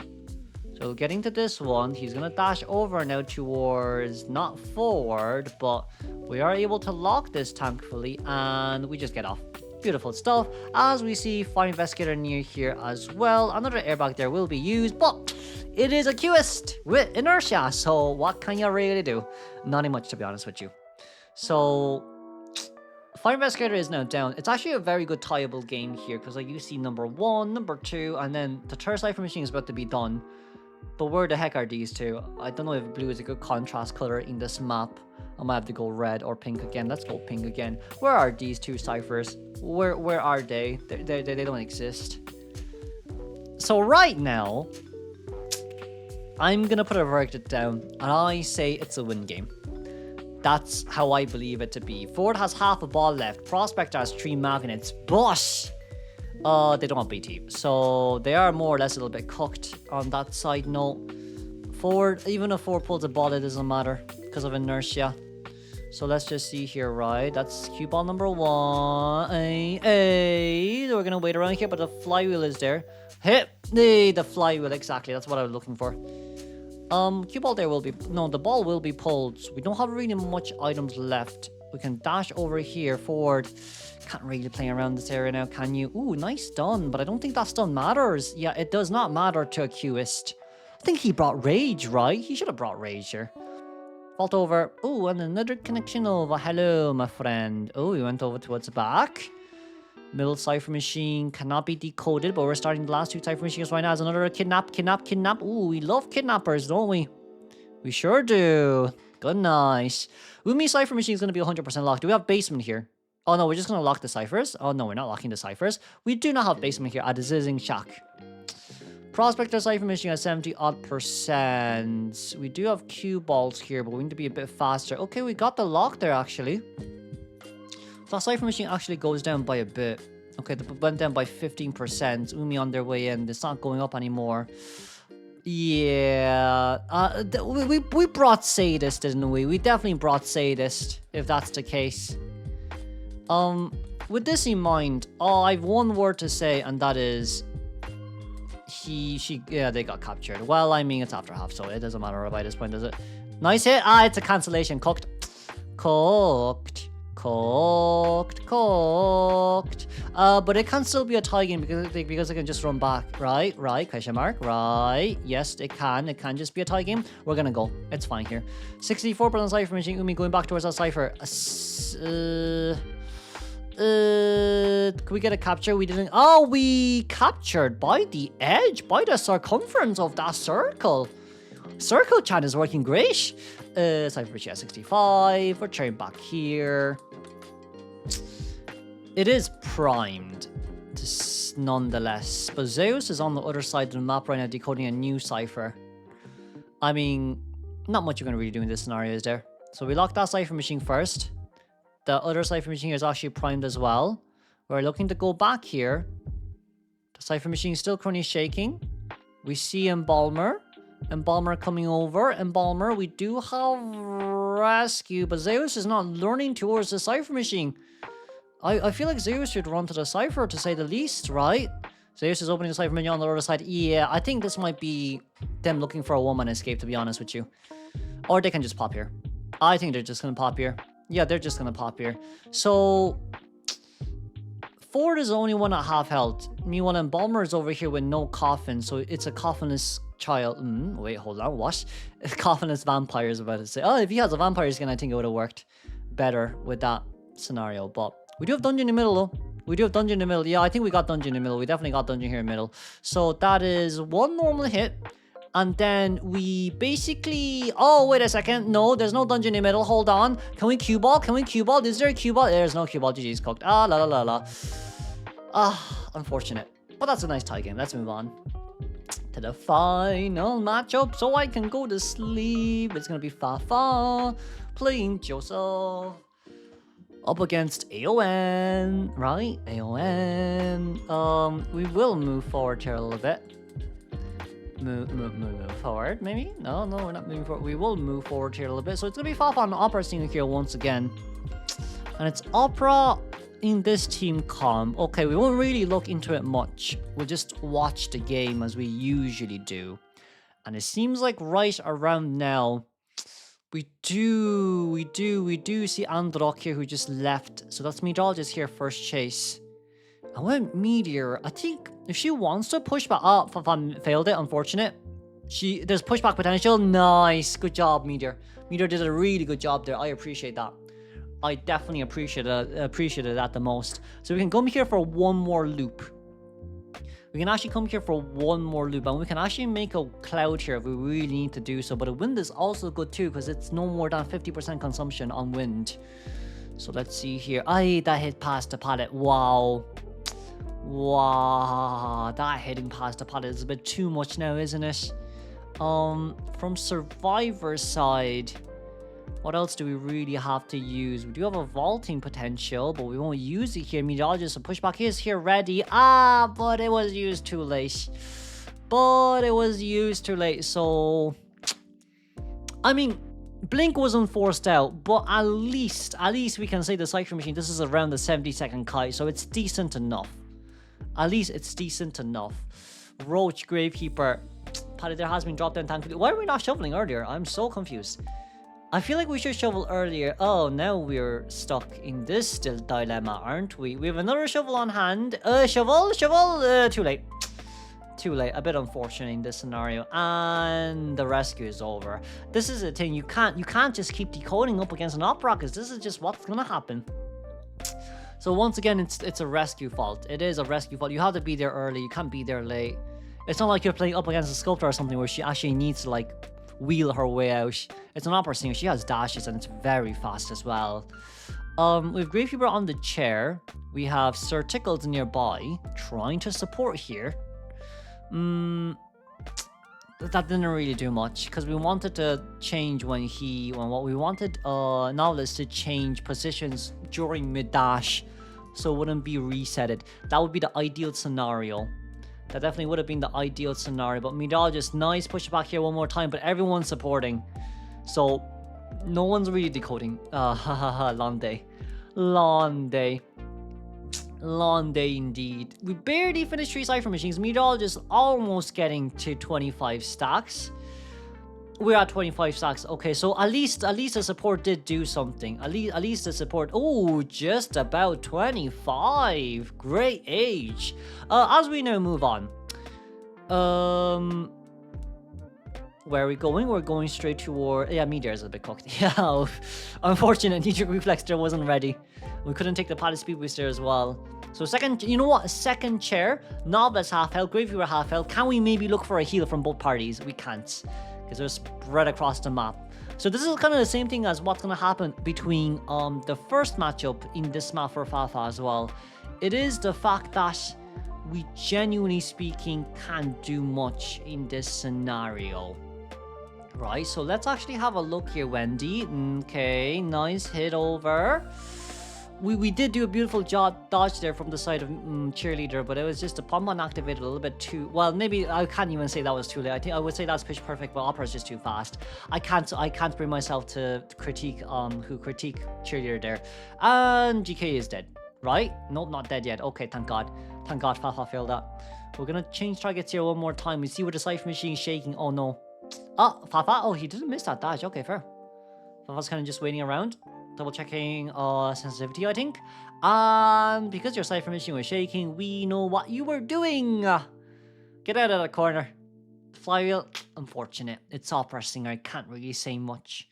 So getting to this one, he's gonna dash over now towards, not forward, but we are able to lock this thankfully, and we just get off. Beautiful stuff. As we see Fire Investigator near here as well. Another airbag there will be used, but it is a quest with inertia, so what can you really do? Not much, to be honest with you. So Fire Investigator is now down. It's actually a very good tieable game here because like you see number 1, number 2, and then the third Cypher Machine is about to be done. But where the heck are these two? I don't know if blue is a good contrast color in this map. I might have to go red or pink again. Let's go pink again. Where are these two ciphers? Where are they? They don't exist. So right now, I'm gonna put a verdict down, and I say it's a win game. That's how I believe it to be. Ford has half a ball left. Prospect has 3 magnets, but they don't have BT, so they are more or less a little bit cooked on that side note. Ford, even if Ford pulls a ball, it doesn't matter because of inertia. So let's just see here, right? That's cue ball number 1. We're gonna wait around here, but the flywheel is there. Hit the flywheel, exactly. That's what I was looking for. Cue ball there will be... No, the ball will be pulled. So we don't have really much items left. We can dash over here forward. Can't really play around this area now, can you? Ooh, nice stun, but I don't think that stun matters. Yeah, it does not matter to a queuist. I think he brought rage, right? He should have brought rage here. Vault over. Ooh, and another connection over. Hello, my friend. Oh, we went over towards the back. Middle Cypher Machine cannot be decoded, but we're starting the last 2 Cypher Machines right now as another kidnap. Ooh, we love kidnappers, don't we? We sure do. Good nice. Umi Cypher Machine is going to be 100% locked. Do we have basement here? Oh no, we're just going to lock the ciphers. Oh no, we're not locking the ciphers. We do not have basement here at the Zizzing Shack. Prospector Cypher Machine at 70-odd%. We do have cue balls here, but we need to be a bit faster. Okay, we got the lock there actually. That Cypher Machine actually goes down by a bit. Okay, it went down by 15%. Umi on their way in. It's not going up anymore. Yeah. We brought Sadist, didn't we? We definitely brought Sadist, if that's the case. With this in mind, I've one word to say, and that is... Yeah, they got captured. Well, I mean, it's after half, so it doesn't matter by this point, does it? Nice hit. It's a cancellation. Cooked. But it can still be a tie game because it can just run back. Right, question mark, right. Yes, it can just be a tie game. We're gonna go. It's fine here. 64% Cypher Machine. Umi going back towards that Cypher. Could we get a capture? We didn't. Oh, we captured by the edge, by the circumference of that circle. Circle chat is working great. Cypher Machine at 65. We're turning back here. It is primed, nonetheless. But Zeus is on the other side of the map right now, decoding a new cipher. I mean, not much you're going to really do in this scenario, is there? So we lock that Cypher Machine first. The other Cypher Machine is actually primed as well. We're looking to go back here. The Cypher Machine is still currently shaking. We see Embalmer. Embalmer coming over. Embalmer, we do have rescue, but Zeus is not learning towards the Cypher Machine. I feel like Zeus should run to the Cypher, to say the least, right? Zeus is opening the side menu on the other side. Yeah, I think this might be them looking for a one-man escape, to be honest with you. Or they can just pop here. I think they're just going to pop here. Yeah, they're just going to pop here. So, Ford is the only one at half health. Meanwhile, Embalmer is over here with no coffin. So, it's a coffinless child. Wait, hold on. What? Coffinless vampire is about to say. Oh, if he has a vampire skin, I think it would have worked better with that scenario. But we do have dungeon in the middle, though. We do have dungeon in the middle. Yeah, I think we got dungeon in the middle. We definitely got dungeon here in the middle. So, that is one normal hit. And then we basically... Oh, wait a second. No, there's no dungeon in the middle. Hold on. Can we cue ball? Can we cue ball? Is there a cue ball? There's no cue ball. GG's cooked. Ah, la la la la. Ah, unfortunate. But that's a nice tie game. Let's move on to the final matchup so I can go to sleep. It's going to be Fafa playing Joseph up against AON. Right? AON. We will move forward here a little bit. Move forward, maybe? No, we're not moving forward. We will move forward here a little bit. So it's going to be Fafa on the Opera team here once again. And it's Opera in this team comp. Okay, we won't really look into it much. We'll just watch the game as we usually do. And it seems like right around now, we do see Androck here who just left. So that's Meteorologist here first chase. I went Meteor. I think if she wants to push back up, failed it, unfortunate. There's pushback potential. Nice. Good job, Meteor. Meteor did a really good job there. I appreciate that. I definitely appreciated that the most. So we can come here for one more loop. We can actually come here for one more loop. And we can actually make a cloud here if we really need to do so. But a wind is also good too because it's no more than 50% consumption on wind. So let's see here. Aye, that hit past the pallet. Wow. Wow, that hitting past the pallet is a bit too much now, isn't it? From Survivor's side, what else do we really have to use? We do have a vaulting potential, but we won't use it here. Meteorologist, a pushback is here ready. But it was used too late. So, I mean, Blink wasn't forced out, but at least we can say the Cypher Machine, this is around the 70-second kite, so it's decent enough. At least it's decent enough. Roach, Gravekeeper. Paddy, there has been dropped down thankfully. Why are we not shoveling earlier? I'm so confused. I feel like we should shovel earlier. Oh, now we're stuck in this still dilemma, aren't we? We have another shovel on hand. Shovel. Too late. Too late. A bit unfortunate in this scenario. And the rescue is over. This is the thing. You can't just keep decoding up against an opera because this is just what's gonna happen. So once again, it's a rescue fault. It is a rescue fault. You have to be there early. You can't be there late. It's not like you're playing up against a sculptor or something where she actually needs to like wheel her way out. It's an opera singer. She has dashes and it's very fast as well. We have Gravekeeper on the chair. We have Sir Tickles nearby trying to support here. That didn't really do much because we wanted to change when we wanted Novelist to change positions during mid-dash so it wouldn't be resetted. That would be the ideal scenario. That definitely would have been the ideal scenario. But Meteorologist, nice pushback here one more time, but everyone's supporting. So no one's really decoding. Long day. Long day. Long day indeed. We barely finished 3 Cypher Machines. Meteorologist almost getting to 25 stacks. We're at 25 stacks. Okay, so at least the support did do something. At least the support. Oh, just about 25. Great age. As we now move on. Where are we going? We're going straight toward... Yeah, Meteor's a bit cooked. Yeah, unfortunate. Knee-jerk reflex there wasn't ready. We couldn't take the Paddy Speed Booster as well. So second... You know what? Second chair. Novelist half health. Gravekeeper half health. Can we maybe look for a heal from both parties? We can't. Because they're spread across the map. So this is kind of the same thing as what's going to happen between the first matchup in this map for Fafa as well. It is the fact that we genuinely speaking can't do much in this scenario. Right, so let's actually have a look here, Wendy. Okay, nice hit over. We did do a beautiful dodge there from the side of Cheerleader, but it was just the Pompon activated a little bit too... Well, maybe I can't even say that was too late. I think I would say that's pitch perfect, but Opera's just too fast. I can't bring myself to critique Cheerleader there. And GK is dead. Right? Nope, not dead yet. Okay, thank God. Thank God Fafa failed that. We're gonna change targets here one more time. We see where the Cypher Machine is shaking. Oh no. Oh, Fafa. Oh, he didn't miss that dash. Okay, fair. Fafa's kind of just waiting around. Double checking sensitivity, I think. And because your Cypher Machine was shaking, we know what you were doing. Get out of the corner. Flywheel, unfortunate. It's soft pressing. I can't really say much.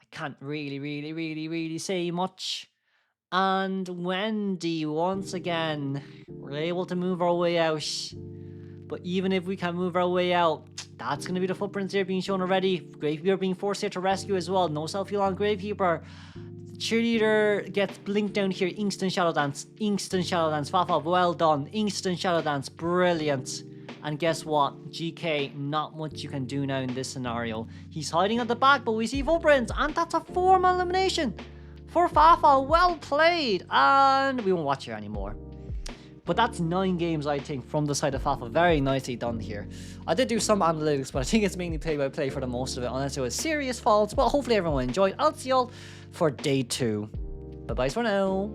I can't really say much. And Wendy, once again, we're able to move our way out. But even if we can move our way out, that's going to be the footprints here being shown already. Gravekeeper being forced here to rescue as well. No self-heal on Gravekeeper. Cheerleader gets blinked down here. Instant Shadow Dance. Instant Shadow Dance. Fafa, well done. Instant Shadow Dance. Brilliant. And guess what? GK, not much you can do now in this scenario. He's hiding at the back, but we see footprints. And that's a 4-man elimination for Fafa. Well played. And we won't watch here anymore. But that's 9 games, I think, from the side of Fafa. Very nicely done here. I did do some analytics, but I think it's mainly play-by-play for the most of it, unless it was serious faults. But hopefully everyone enjoyed. I'll see y'all for day 2. Bye-bye for now.